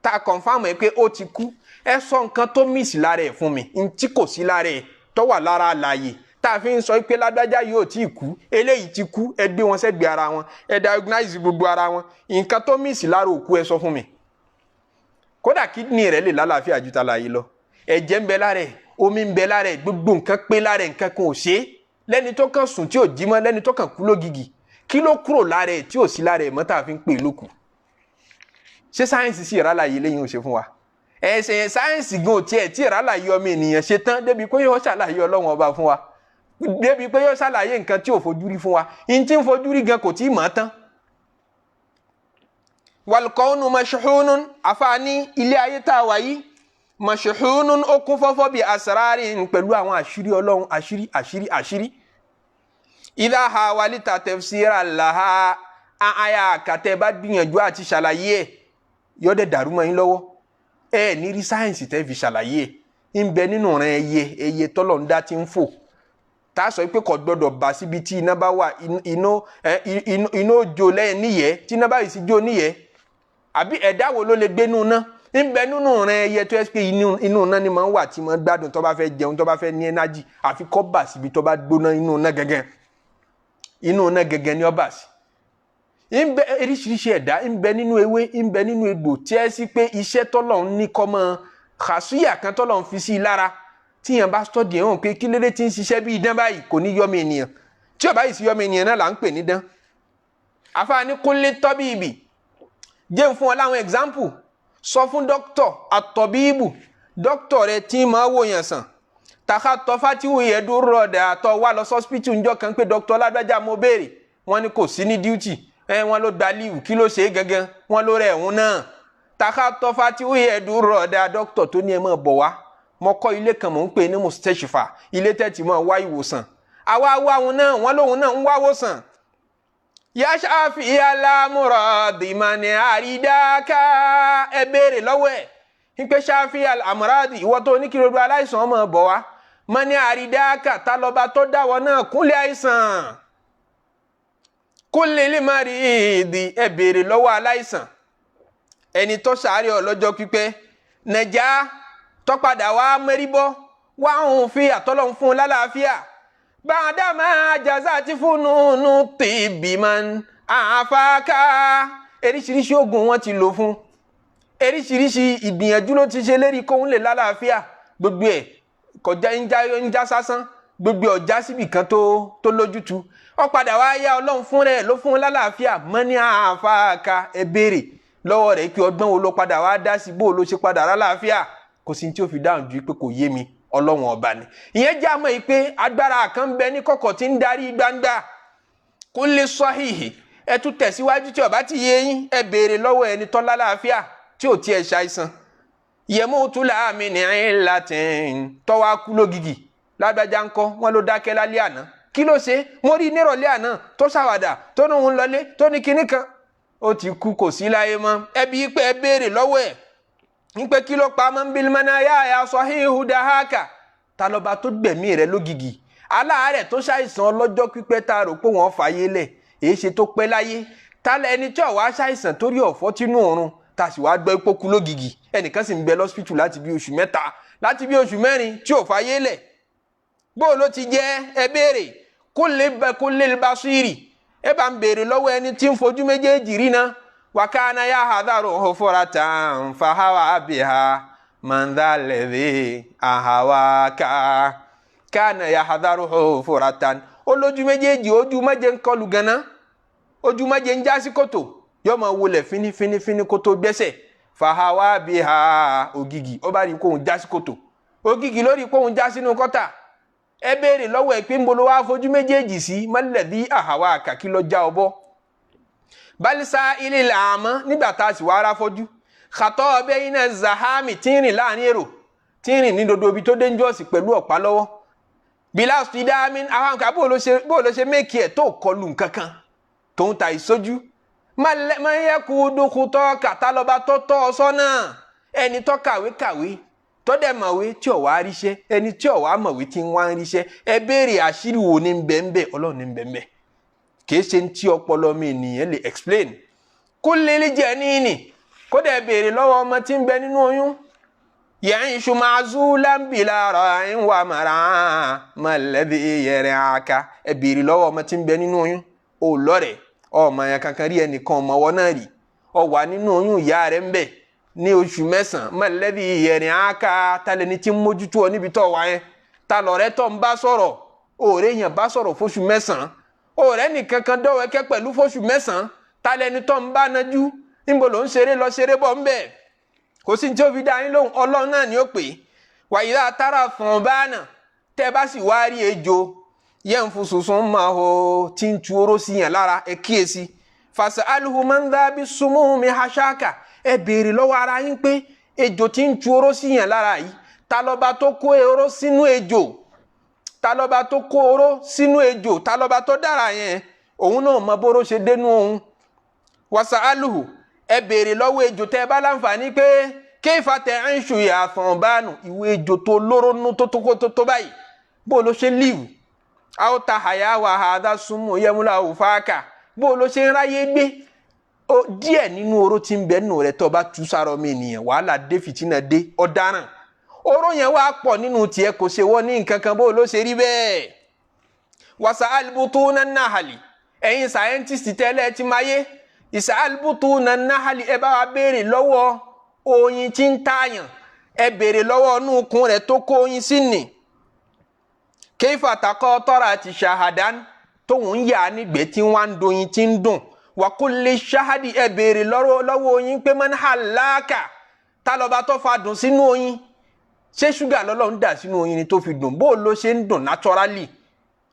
tá a confam ẹ pé ó ti kú ẹ sọ nǹkan tó miss lára ẹ̀ fún mi ntí kò sí lára ẹ̀ tó wà lára àlàyé tá a fi ń sọ pé lágbájá yóò tí ì kú eléyìí ti kú ẹ gbé wọn sẹ́gbẹ̀ẹ́ ara wọn ẹ diagnose gbogbo ara wọn nǹkan tó miss lára òkú ẹ sọ fún mi kódà kídìní rẹ̀ lè lálàáfíà ju tàlàyé lọ ẹ̀jẹ̀ ń bẹ lára ẹ̀ omi ń bẹ lára ẹ̀ gbogbo nǹkan pé lára ẹ̀ nǹkan kan ò ṣe é lẹ́ni tó kàn sùn tí ò jí mọ́ lẹ́ni tó kàn kú lógìgì kí ló kúrò lára ẹ̀ tí ò sí lára ẹ̀ mọ́ tá a fi ń pè lókù ṣé sáyẹ́nsì sì ìrálàyé lẹ́yìn ò ṣe fún wa ẹ̀sẹ̀ sáyẹ́nsì gan ò tiẹ̀ tí ìrálàyé ọmọ ènìyàn ṣe tán débi pé yóò ṣàlàyé Ọlọ́run ọba fún wa débi pé yóò ṣàlàyé nǹkan tí ò fojú rí fún wa ìyẹn tí ń fojú rí gan kò tí ì mọ̀ tán. walkaunu mashhunun àfààní ilé ayé tá a wà yìí mashhunun ó kún fọ́fọ́ bí asrarin pẹ̀lú àwọn àṣírí Ọlọ́run àṣírí idha hawalita tafsira laha àyà kàtẹ́ bá gbìyànjú àti ṣàlàyé ẹ̀ yọ́dẹ̀ dàrú mọ́ yín lọ́wọ́ ẹ ní rí sáyẹ́nsì tẹ́ fi ṣàlàyé ẹ̀ ń bẹ nínú rẹ̀ ẹyẹ tọ́lọ̀ ń dá ti ń fò tá a sọ pé kò gbọdọ̀ bá síbi tí iná bá wà iná òjò lẹ́yìn níyẹ́ tí iná bá yìí sí jó níyẹ́ àbí ẹ̀dá wo ló lè gbé nínú náà ń bẹ nínú rẹ̀ ẹyẹ tó yẹ pé inú náà ni máa ń wà tí máa ń gbádùn tó bá fẹ́ jẹun tó bá fẹ́ ní ẹnájì àfi kó bà síbi tó bá gbóná inú náà gẹ́gẹ́ ni ó bà sí. ń bẹ oríṣiríṣi ẹ̀dá ń bẹ nínú ewé ń bẹ nínú egbò tí ẹ sí pé iṣẹ́ tọ́lọ́run ní kọ́ mọ́ kàṣúyà kan tọ́lọ́run fi sí i lára tíyẹn bá sọ́ọ̀dì ẹ̀hún pé kí lédè tí ń ṣiṣẹ́ bí idán báyìí kò ní yọmọ ènìyàn tí ó bá yìí sí yọmọ ènìyàn náà là ń pè ní dán. àfààní kúnlé tọ́bí ibì jẹ́ fún ọ láwọn example sọ fún dókítọ̀ àtọ̀bíìbù dókítọ̀ rẹ tí máa wò yàn sàn tàkà tọ́fà tí wọ́n yẹ dúró rọ̀dà àtọ̀ wà lọ sọ́spítù ńjọ́ kan pé dókítọ̀ lágbájá mo béèrè wọ́n ní kò sí ní díútì wọ́n ló gba líìwù kí ló ṣe gangan wọ́n ló rẹ̀ ẹ̀hún náà taka tọ́fà tí ó yẹ dúró ọ̀dà dókítà tó ní ẹ máa bọ̀ wá mo kọ́ ilé kan mò ń pè ní mustashfa ilé tẹ́tí máa wá ìwòsàn àwa wá òun náà wọ́n lóun náà ń wá wòsàn ya Shafi al-amradi man aridaka ẹ béèrè lọ́wọ́ ẹ̀ ń pẹ́ Shafi al-amradi ìwọ tó ní kí gbogbo aláìsàn máa bọ̀ wá man aridaka ta lọ́ba tó dáwọ́ náà kúnlẹ̀ àìsàn kulli limaridi ẹ béèrè lọ́wọ́ aláìsàn ẹni tó ṣàárẹ̀ ọlọ́jọ́ pípẹ́ nàjà tó padà wá mẹ́rìbọ́ wá ń fi àtọ́lọ́hún fún un lálàáfíà bàdàmà àjàzà ti fún nùnú tìbìmọ̀ àfáàkà eríṣiríṣi oògùn wọn ti lò fún eríṣiríṣi ìgbìyànjú ló ti ṣe lérí kóhun lè lálàáfíà gbogbo ẹ̀ kọjá ń já sásán gbogbo ọjà síbì kan tó lójútu ó padà wá yá ọlọ́run fún rẹ̀ ló fún un lálàáfíà mọ́ ní àfáàkà ẹ béèrè lọ́wọ́ rẹ̀ pé ọgbọ́n wo ló padà wá dá sí bó ló ṣe padà lálàáfíà kò sí tí ó fi dáhùn ju pé kò yé mi ọlọ́run ọba ni ìyẹn jẹ́ àmọ́ yìí pé agbára kan bẹ ní kọ̀kọ̀ tí ń darí gbangba kó lè sọ́hìhì ẹ tún tẹ̀síwájú tí ó bá ti yé yín ẹ béèrè lọ́wọ́ ẹni tó lálàáfíà tí ò tiẹ̀ ṣàìsàn yẹmú tún láàmì ní latin tọ́wọ́ kú lógìgì lágbájá ńkọ́ wọn ló dákẹ́ lálẹ́ àná kí ló ṣe mo rí nírọ̀lẹ́ àná tó ṣàwàdà tó ní òun lọlé tó ní kinní kan ó ti kú kò sí láyé mọ́ ẹbí pé ẹ béèrè lọ́wọ́ ẹ̀ ń pé kí ló pa mọ́ ń bí mọ́nà yá sahihu dahaka ta lọ́ba tó gbẹ̀mí rẹ̀ lógìgì aláàárẹ̀ tó ṣàìsàn ọlọ́jọ́ pípẹ́ tá a rò pé wọ́n fàyè lẹ̀ èyí ṣe tó pẹ́ láyé ta ẹni tí ó wá ṣàìsàn torí ọ̀fọ́ tínú òrun ta sì wá gbọ́ ipò kú lógìgì ẹnìkan sì ń bẹ lọ́sípítù láti bí oṣù mẹ́ta láti bí oṣù mẹ́rin tí ò fàyè lẹ̀ bó ló ti jẹ́ ẹ béèrè kullil basiri ẹ bá ń béèrè lọ́wọ́ ẹni tí ń fojú méjèèjì rí náà wakana ya hadaru hufuratan fahawa biha man dhalladhi ahawaka kana ya hadaru hufuratan olójú méjèèjì ojú májè ń kọlù gánà ojú májè ń já sí kòtò yóò máa wọlé fínífíní kòtò gbẹ́sẹ̀ fahawa biha ògìgì ó bá rí kóhun já sí kòtò ògìgì lórí kóhun já sínú kọ́tà ẹ béèrè lọ́wọ́ ẹ̀ pé ń bolo wá fojú méjèèjì sí mọ́lẹ̀dí àhàwà kàkí lọ já ọbọ̀ balisa ilé làámọ́ nígbà tá a sì wá ara fọ́jú xatọ́ ọbẹ̀ iná zahami tínrìn láàrin èrò tínrìn ní dodo ibi tó dangerous pẹ̀lú ọ̀pá lọ́wọ́ bila stidamin àwọn nǹkan bó ló ṣe méèkì ẹ̀ tó kọlù nǹkankan tó ń ta ìsójú mayẹ́kù dúkútọ́ kàtàlọ́ba tó tọ́ ọ sọ́nà ẹni tó kàwé tó dẹ̀ mọ̀wé tí ò wá ríṣẹ́ ẹni tí ò wá mọ̀wé tí ń wá ń ríṣẹ́ ẹ béèrè àṣírí wo ní bẹ́ẹ̀ ọlọ́run ní bẹ́ẹ̀ kìí ṣe tí ọpọlọ mi ènìyàn lè explain kó lélẹ́ jẹ́ níní kó dẹ̀ béèrè lọ́wọ́ ọmọ tí ń bẹ nínú oyún yẹn iṣu máa zú lámbìlà rọ̀ ń wà màrà mọ̀lẹ́bí yẹrẹ aka ẹ béèrè lọ́wọ́ ọmọ tí ń bẹ nínú oyún ò lọ́rẹ̀ ọmọ yẹn kankan rí ẹnìkan ọmọ wọn náà rí ọ wà nínú oyún ìyá rẹ̀ ń bẹ ní oṣù mẹ́sàn-án mọ̀lẹ́bí yẹrẹ aka talẹ̀ ní tí ń mójútó ọ níbi tó wà yẹn ta lọ̀rẹ́ tó ń bá sọ̀rọ̀ òòrè yẹn bá sọ̀rọ̀ fóṣù mẹ́sàn-án ọ̀rẹ́ nìkan kan dọ́wẹ́kẹ́ pẹ̀lú fóṣù mẹ́sàn-án talẹ́ni tó ń bá nájú níbo ló ń ṣeré lọ ṣeré bọ̀ ń bẹ̀ kò sí tí ó fi dá yín lóhùn ọlọ́run náà ni ó pè é wàyí látara fún báànà tẹ́ bá sì wá rí ejò yẹn fún sùsùn máa ho tí ń tu oró sí yẹn lára ẹ kíyèsí fàṣà alùhùmọ́ndà bí súnmọ́ mi haṣáàkà ẹ béèrè lọ́wọ́ ara yín pé ejò tí ń tu oró sí yẹn lára yìí ta lọ́ba tó kó oró sínú ejò ta lọ́ba tó kó oró sínú ejò ta lọ́ba tó dára yẹn òun náà mọ bóró ṣe dénú òun wàṣà alùhù ẹ béèrè lọ́wọ́ ejò tẹ́ ẹ bá láǹfààní pé kéfà tẹ ń ṣù àfọ̀n bánu ìwé ejò tó lóró nú tó báyìí bó ló ṣe líwù a ó ta àyà wà àdá súnmọ́ yẹmúlá òfáàkà bó ló ṣe ń ráyé gbé díẹ̀ nínú oró tí ń bẹ nù rẹ tó bá tú sára ọmọ ènìyàn wàhálà dé fìtínà dé ọ̀daràn oró yẹn wá pọ̀ nínú tiẹ̀ kò ṣe wọ́n ní nǹkan kan bó ló ṣe rí bẹ́ẹ̀ wàṣà alibutu nanahali ẹ̀yin sáyẹ́ntìsì tẹ́lẹ̀ ti máa yé ìṣà alibutu nanahali ẹ bá wa béèrè lọ́wọ́ oyin tí ń tààyàn ẹ béèrè lọ́wọ́ inú ikùn rẹ̀ tó kó oyin sí nì kéfà takọ́ tọ́ra ti ṣahadan tóun yà á nígbẹ́ tí wọ́n ń doyin tí ń dùn wàkúlẹ̀ ṣahadi ẹ béèrè lọ́wọ́ oyin pé man halaka ta lọ́ba tó fa dùn sínú oyin ṣé ṣúgà lọ́lọ́run dà sínú oyin ni tó fi dùn bó ló ṣe ń dùn naturally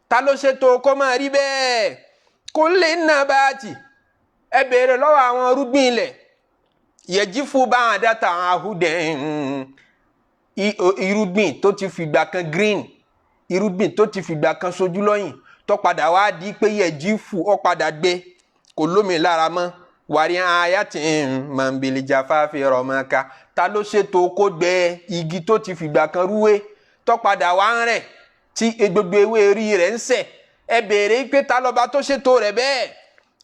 ta ló ṣe tó kó máa rí bẹ́ẹ̀ kó lè nà báàtì ẹ béèrè lọ́wọ́ àwọn irúgbìn ilẹ̀ yẹjífù bá àwọn dátà àwọn ahúdẹ̀ irúgbìn tó ti fìgbà kan green, irúgbìn tó ti fìgbà kan sojú lọ́yìn tó padà wá di pé yẹjífù ó padà gbé kò lómi lára mọ́ wàrí ayati mọ̀nbìlìjà fáfẹ́ rọ̀mọ́ká ta ló ṣètò kó gbẹ igi tó ti fìgbà kan rúwé tó padà wá ń rẹ̀ tí gbogbo ewé rí rẹ̀ ń sẹ̀ ẹ béèrè pé ta lọ́ba tó ṣètò rẹ̀ bẹ́ẹ̀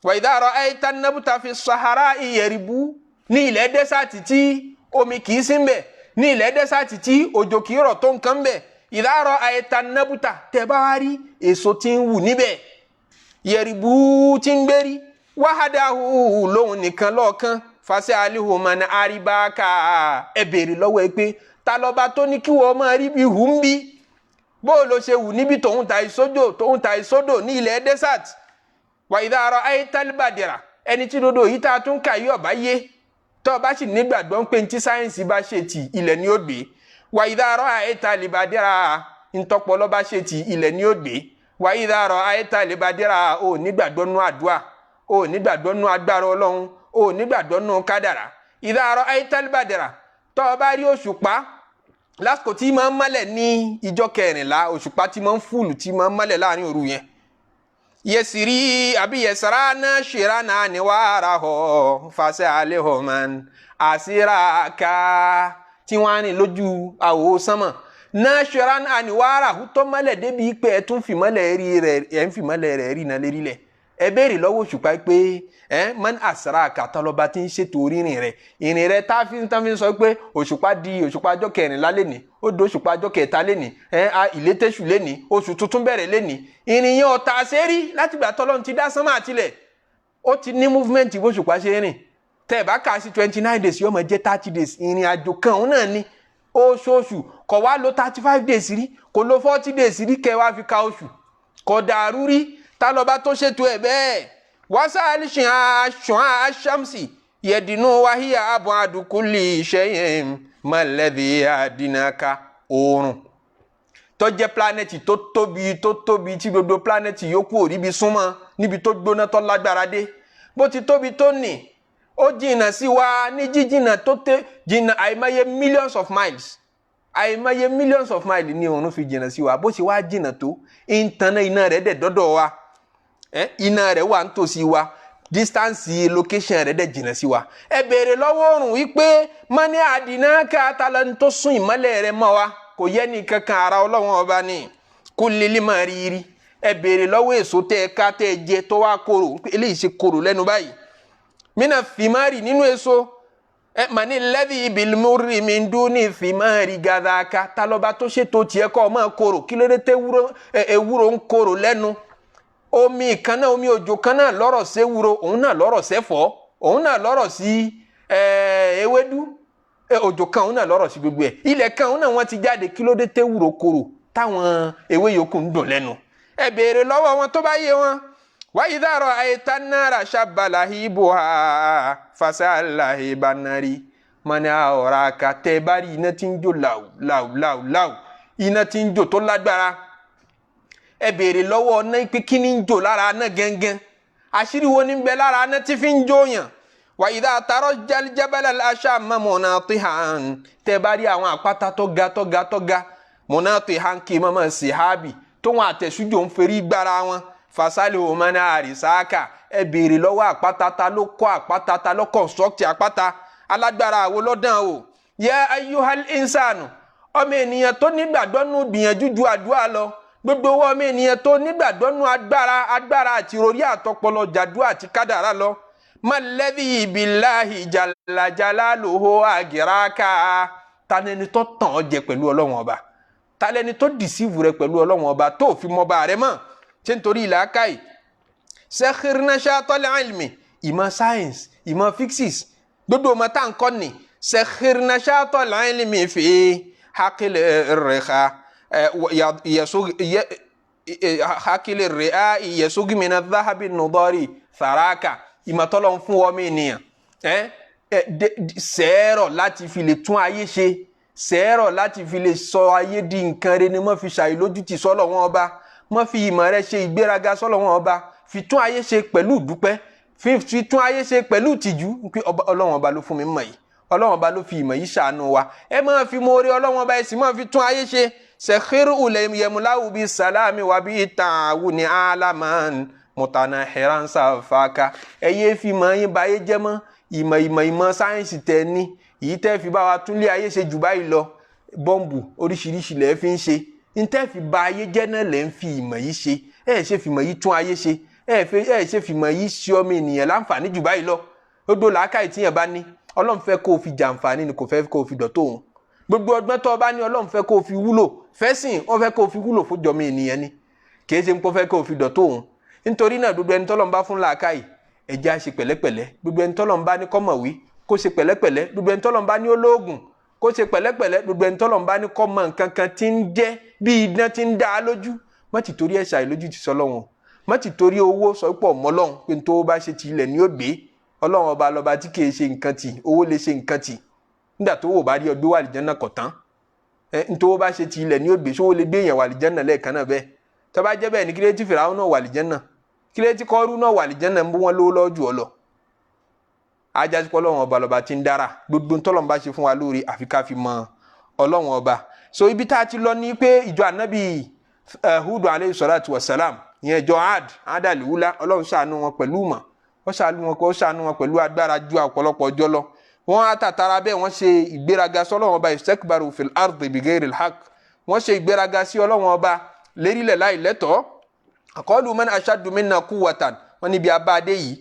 wa idha ra'ayta an-nabta fi as-sahara'i yaribu ní ilẹ̀ dẹ́sàtì tí omi kìí sí ń bẹ̀ ní ilẹ̀ dẹ́sàtì tí òjò kìí rọ̀ tó nǹkan bẹ̀ idha ra'ayta an-nabta tẹ́ bá wá rí èso tí ń wù níbẹ̀ yaribu tí ń gbérí wahadahu lóhun nìkan lọ́ọ̀kan fàṣẹ alihu man aribaka ẹ béèrè lọ́wọ́ ẹ pé ta lọ́ba tó ní kí wọ́n máa rí bí hù ń bí bó ló ṣe wù níbi tòun ta ìsódò ní ilẹ̀ desert wa idha ra'ayta al-badira ẹni tí dodo yìí tá a tún kà yí ọ̀bá yé tó o bá sì nígbàgbọ́ pé tí sáyẹ́nsì bá ṣe tì ilẹ̀ ni ó gbé wa idha ra'ayta al-badira ntọ́pọ̀lọ́ bá ṣe tì ilẹ̀ ni ó gbé wa idha ra'ayta al-badira ò nígbàgbọ́ nú àdúrà ò nígbàgbọ́ nú agbára ọlọ́run ò nígbàgbọ́ nú kádàrá idha ra'ayta al-badira tó o bá rí òṣùpá lásìkò tí máa ń mọ́lẹ̀ ní ìjọ kẹrìnlá òṣùpá tí máa ń fúlù tí máa ń mọ́lẹ̀ láàrin òru yẹn yẹsìrí àbí yẹsàrá náà ṣèrà náà ní wàhálà họ fàṣẹ alẹ́ họ man àṣírà ká tí wọ́n á ní lójú àwò sánmọ̀ náà ṣèrà náà ní wàhálà tó mọ́lẹ̀ débi pé ẹ tún fìmọ́lẹ̀ rí rẹ̀ ẹ̀ ń fìmọ́lẹ̀ rẹ̀ rí iná lérí lẹ̀ ẹ béèrè lọ́wọ́ òṣùpá pé man àṣírà ká tọ́lọ́ba tí ń ṣètò rírìn rẹ̀ ìrìn rẹ̀ tá fi ń sọ pé òṣùpá di òṣùpá ọjọ́ kẹrìnlá lẹ́nìí ó do òṣùpá ọjọ́ kẹta lẹ́nìí ìlétẹ́sù lẹ́nìí oṣù tuntun bẹ̀rẹ̀ lẹ́nìí ìrìn yẹn ọ̀tà àṣẹ́rí láti gbà tọ́lọ́run ti dá sánmà àtilẹ̀ ó ti ní movement bó òṣùpá ṣe rìn tẹ́ ẹ̀ bá kà sí 29 days yóò máa jẹ́ 30 days ìrìn àjò kan òun náà ni oṣooṣù kò wá lo 35 days rí kò lo 40 days rí kẹ́ wá fi ka oṣù kò dàrú rí ta lọ́ba tó ṣètò ẹ̀ bẹ́ẹ̀ wasaali ṣùgbọ́n aṣamsi yẹ̀dínú wáhíyà abọ́ àdúkúlì ṣẹ́yìn mọ̀lẹ́bí àdínàká oòrùn tó jẹ́ planeti tó tóbi tí gbogbo planeti yòókù ò ríbi súnmọ́ níbi tó gbóná tó lágbára dé bó ti tóbi tó nì ó jìnnà sí wa ní jíjìnnà tó jìnnà àìmọye millions of miles ní oòrùn fi jìnnà sí wa bó ṣe wá jìnnà tó ìtànà iná rẹ̀ dẹ̀ dọ́dọ̀ wa iná rẹ̀ wà nítòsí wa distance location rẹ̀ dẹ̀ jìnnà sí wa ẹ béèrè lọ́wọ́ oòrùn wípé mọ́ni àdínà ká talẹ̀ tó sún ìmọ́lẹ̀ rẹ̀ mọ́ wa kò yẹ ní kankan ara ọlọ́wọ́n ọba ní kó lélẹ́ máa rí ẹ béèrè lọ́wọ́ èso tẹ́ ẹ ká tẹ́ ẹ jẹ tó wá korò eléyìí ṣe korò lẹ́nu báyìí mina fìmárì nínú èso mani lẹ́dí ìbílmúrì mi ń dún ní fìmárì gàdáka talọ́ba tó ṣètò tiẹ̀ kọ́ ọ máa korò kí ló dé tẹ́ ewúro ń korò lẹ́nu omi kan náà omi òjò kan náà lọ́rọ̀ sí ewúro òun náà lọ́rọ̀ sẹ́fọ́ òun náà lọ́rọ̀ sí ewédú òjò kan òun náà lọ́rọ̀ sí gbogbo ẹ̀ ilẹ̀ kan òun náà wọ́n ti jáde kí ló dé tewúro korò táwọn ewé yòókù ń dùn lẹ́nu ẹ béèrè lọ́wọ́ wọn tó bá yé wọn wáyé dàrọ àyètá náírà ṣàbàlàhì ibùhà fàṣàlàhì banari mọ́ni àwòrán àkàtẹ́ bá rí iná tí ń jó láù iná tí ń jó tó lágbára ẹ béèrè lọ́wọ́ ọ̀nà pé kí ni ń jò lára aná gẹ́gẹ́ àṣírí wo ni ń bẹ lára aná tí fi ń jó yàn wà ìdá àtàrọ̀ jábẹ́lẹ̀ aṣá mọ́ munatihan tẹ́ bá rí àwọn àpáta tó ga munatihan kì í mọ́ sí hábì tó wọn àtẹ̀sújò ń ferí gbára wọn fasálì òmìnira àrísáàkà ẹ béèrè lọ́wọ́ àpáta ta ló kọ́ àpáta ta ló construct àpáta alágbára àwo lọ́dàn o yẹ ayyuhal insanu ọmọ ènìyàn tó nígbàgbọ́ nù gbìyànjú ju àdúrà lọ gbogbo owó ọmọ ènìyàn tó nígbàgbọ́ nù agbára àti ìròrí àtọpọlọ jàdúrà àti kádàrá lọ malladhi billahi jalla jalaluhu agiraka tanẹni tó tàn ọ́ jẹ pẹ̀lú ọlọ́wọ́n ọba talẹni tó dìsíìfù rẹ pẹ̀lú ọlọ́wọ́n ọba tó fi mọba rẹ mọ̀ ṣé nítorí ìlàkàyè sakhirna shatal ilmi ìmọ̀ science ìmọ̀ physics gbogbo ọmọ tá à ń kọ́ ni sakhirna shatal ilmi fi hakil rikha hakili rẹ̀ yẹ̀sógi mi na dáhàbí nùdọ́rì fàráàkà ìmọ̀tọ́lọ̀ ń fún ọmọ ènìyàn sẹ́ẹ̀rọ̀ láti fi lè tún ayé ṣe sẹ́ẹ̀rọ̀ láti fi lè sọ ayé di nǹkan rẹ̀ ni mọ́ fi ṣàìlójútì sọ́lọ̀ wọn ọba mọ́ fi ìmọ̀ rẹ̀ ṣe ìgbéraga sọ́lọ̀ wọn ọba fi tún ayé ṣe pẹ̀lú ìdúpẹ́ fi tún ayé ṣe pẹ̀lú ìtìjú pé Ọlọ́run ọba ló fún mi mọ̀ yìí, Ọlọ́run ọba ló fi ìmọ̀ yìí ṣàánú wa, ẹ máa fi mọ orí Ọlọ́run ọba ẹ sì máa fi tún ayé ṣe. Sakhiru yẹmúláwù bíi sàlámì wà bíi tààwù ní alaman mutana heran safaka. ẹ yé fi mọ̀ yín báyé jẹ́ mọ́, ìmọ̀ sáyẹ́nsì tẹ ní èyí tẹ́ fi bá wa tún lé ayé ṣe jù báyìí lọ, bọ́ǹbù oríṣiríṣi lẹ́ fi ń ṣe, ntẹ́ fi ba ayé jẹ́ náà lẹ́ ń fi ìmọ̀ yìí ṣe, ẹ ṣe fìmọ̀ yìí tún ayé ṣe, ẹ ṣe fìmọ̀ yìí ṣe ọmọ ènìyàn láǹfààní jù báyìí lọ. Gbogbo làákàyè tíyẹn bá ní Ọlọ́run fẹ́ kó o fi jàǹfààní ni kò fẹ́ kó o fi dọ̀tó òun. Gbogbo ọgbọ́n tó o bá ní Ọlọ́run fẹ́ kó o fi wúlò fẹ́sìn, ó fẹ́ kó o fi wúlò fún jọmọ ènìyàn ni, kì í ṣe pé ó fẹ́ kó o fi dọ̀tó òun. Nítorí náà gbogbo ẹni tọ́lọ́run bá fún làákàyè ẹ jẹ́ á ṣe pẹ̀lẹ́pẹ̀lẹ́, gbogbo ẹni tọ́lọ́run bá ní kó mọ̀wé kó ṣe pẹ̀lẹ́pẹ̀lẹ́, gbogbo ẹni tọ́lọ́run bá ní olóògùn kó ṣe pẹ̀lẹ́pẹ̀lẹ́, gbogbo ẹni tọ́lọ́run bá ní kó mọ nǹkan kan tí ń jẹ́ bí idán tí ń dá a lójú, má ti torí ẹ̀ṣà ìlójú ti sọ́lọ́run, má ti torí owó sọ pọ̀ mọ́ Ọlọ́run pé tó bá ṣe ti ilẹ̀ ní ògbé. Ọlọ́run ọba lọ́ba tí kìí ṣe nǹkan tì, owó lè ṣe nǹkan tì, nígbà tó wò bá rí ọgbẹ́ wà lìjánná kọ̀ tán. Tó bá ṣe ti ilẹ̀ ní ògbé sówó lè gbé èèyàn wà lìjánná lẹ́ẹ̀kan náà bẹ́ẹ̀. tó bá jẹ́ bẹ́ẹ̀ ní kílé tí Fìràwọn náà wà lìjánná, kílé tí Kọ́rú náà wà lìjánná ń bú wọn lówó lọ́jù ọ lọ. ajásí pé Ọlọ́run ọba lọ́ba tí ń dára, gbogbo ntọ́lọ́run bá ṣe fún wa lóore àfi ká fi mọ Ọlọ́run ọba. So ibi tá a ti lọ ní pé ìjọ ànábì Hud alayhi salatu wa salam, ìyẹn ìjọ Adàlíwúlá, Ọlọ́run ṣàánú wọn pẹ̀lú mọ̀, ó ṣàánú wọn pẹ̀lú agbára ju ọ̀pọ̀lọpọ̀ ọjọ́ lọ. Wọ́n á tàtàrà bẹ́ẹ̀ wọ́n ṣe ìgbéraga sí Ọlọ́run ọba, istakbaru fil ardi bighairi al-haqq, wọ́n ṣe ìgbéraga sí Ọlọ́run ọba lérílẹ̀ láì lẹ́tọ̀ọ́. Qalu man ashaddu minna quwwatan, wọ́n níbi abáadé yìí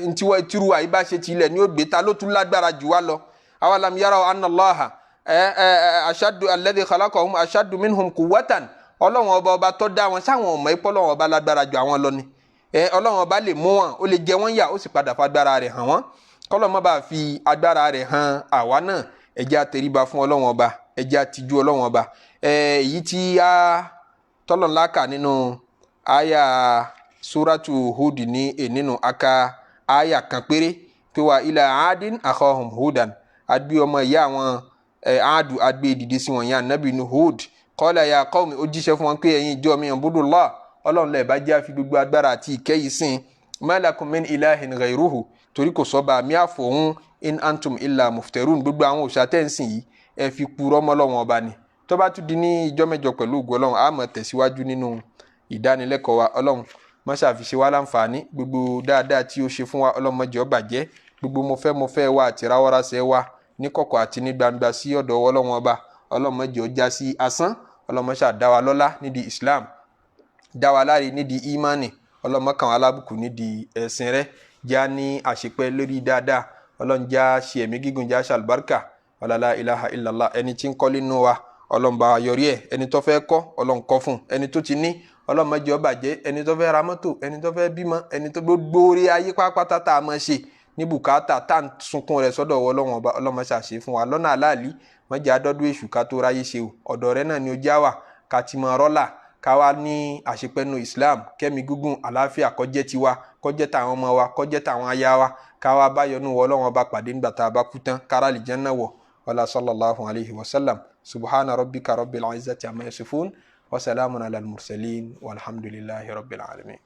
ntiru àyíbá ṣe ti ilẹ̀ ní ó gbé, ta ló tún lágbára jù wá lọ. Awalam yaraw anna Allaha ashaddu alladhi khalaqahum ashaddu minhum quwwatan, Ọlọ́run ọba tó dá wọn sáwọn ọmọ ipò Ọlọ́run ọba lágbára jù àwọn lọ ni. Ọlọ́run ọba lè mú wọn, ó lè jẹ wọ́n yà, ó sì padà fagbára rẹ̀ hàn wọ́n. Kọ́lọ́ má bàa fi agbára rẹ̀ hàn àwa náà, ẹ jẹ́ á tẹríba fún Ọlọ́run ọba, ẹ jẹ́ á tijú Ọlọ́run ọba. Èyí tí a tọ́lọ̀ ńlá kà nínú àyà Suratu Hud ní nínú aka àyà kan péré pé wa ila adin akhahum hudan, adbi ọmọ ìyá àwọn Adu adbi dìde sí wọn yẹn Ànábì Hud. Qala ya qawmi, ó jíṣẹ́ fún wọn pé ẹ̀yin ìjọ mi ubudullah, Ọlọ́run lẹ bá jẹ́ àfi gbogbo agbára àti ìkẹ́yìí sìn. Ma lakum min ilahin ghayruhu, torí kò sọ́ba mi àfọ̀hún, in antum illa muftarun, gbogbo àwọn òòṣà tẹ́ ń sìn yìí ẹ fi purọ́ mọ́ Ọlọ́run ọba ni. Tó bá tún di ní ìjọ mẹ́jọ pẹ̀lú ògo Ọlọ́run, a máa tẹ̀síwájú nínú ìdánilẹ́kọ̀ọ́ wa. Ọlọ́run má ṣe fi ṣe wá láǹfààní, gbogbo dáadáa tí ó ṣe fún wa Ọlọ́run má jẹ́ ó bàjẹ́, gbogbo mo fẹ́ wa àti ráwọ́rásẹ̀ wa ní kọ̀kọ̀ àti ní gbangba sí ọ̀dọ̀ Ọlọ́run ọba, Ọlọ́run má jẹ́ ó já sí asán. Ọlọ́run má ṣe dá wa lọ́lá nídìí Islam, dá wa láre nídìí imani, Ọlọ́run má kàn wá lábùkù nídìí ẹ̀sìn rẹ̀, já ní àṣepẹ́ lórí dáadáa. Ọlọ́run já ṣe ẹ̀mí gígùn, já ṣe àlùbáríkà, la ilaha illallah. Ẹni tí ń kọ́lé nínú wa Ọlọ́run bá yọrí ẹ̀, ẹni tó fẹ́ kọ́ Ọlọ́run kọ́ fún, ẹni tó ti ní Ọlọ́run má jẹ́ ó bàjẹ́, ẹni tó fẹ́ ra mọ́tò, ẹni tó fẹ́ bímọ, ẹni tó gbogbo orí ayé pátápátá tá a máa ṣe ní bùkátà tá à ń sunkún rẹ̀ sọ́dọ̀ Ọlọ́run ọba, Ọlọ́run má ṣàṣe fún wa lọ́nà àláàlí, má jẹ́ àdọ́dún èṣù ká tó ráyé ṣe o. Ọ̀dọ̀ rẹ̀ náà ni ó já wà, ká ti mọ rọ́là, ká wá ní àṣepẹ́nu Islam, kẹ́mi gígùn àlàáfíà kó jẹ́ tiwa, kó jẹ́ tàwọn ọmọ wa, kó jẹ́ tàwọn aya wa, ká wá bá yọ́nú Ọlọ́run ọba pàdé nígbà tá a bá kú tán, kára lè Jánnà wọ̀. Wala sallallahu alayhi wa sallam. Subhana rabbika rabbil izzati amma yasifun wa salamun ala al-mursalin walhamdulillahi rabbil alamin.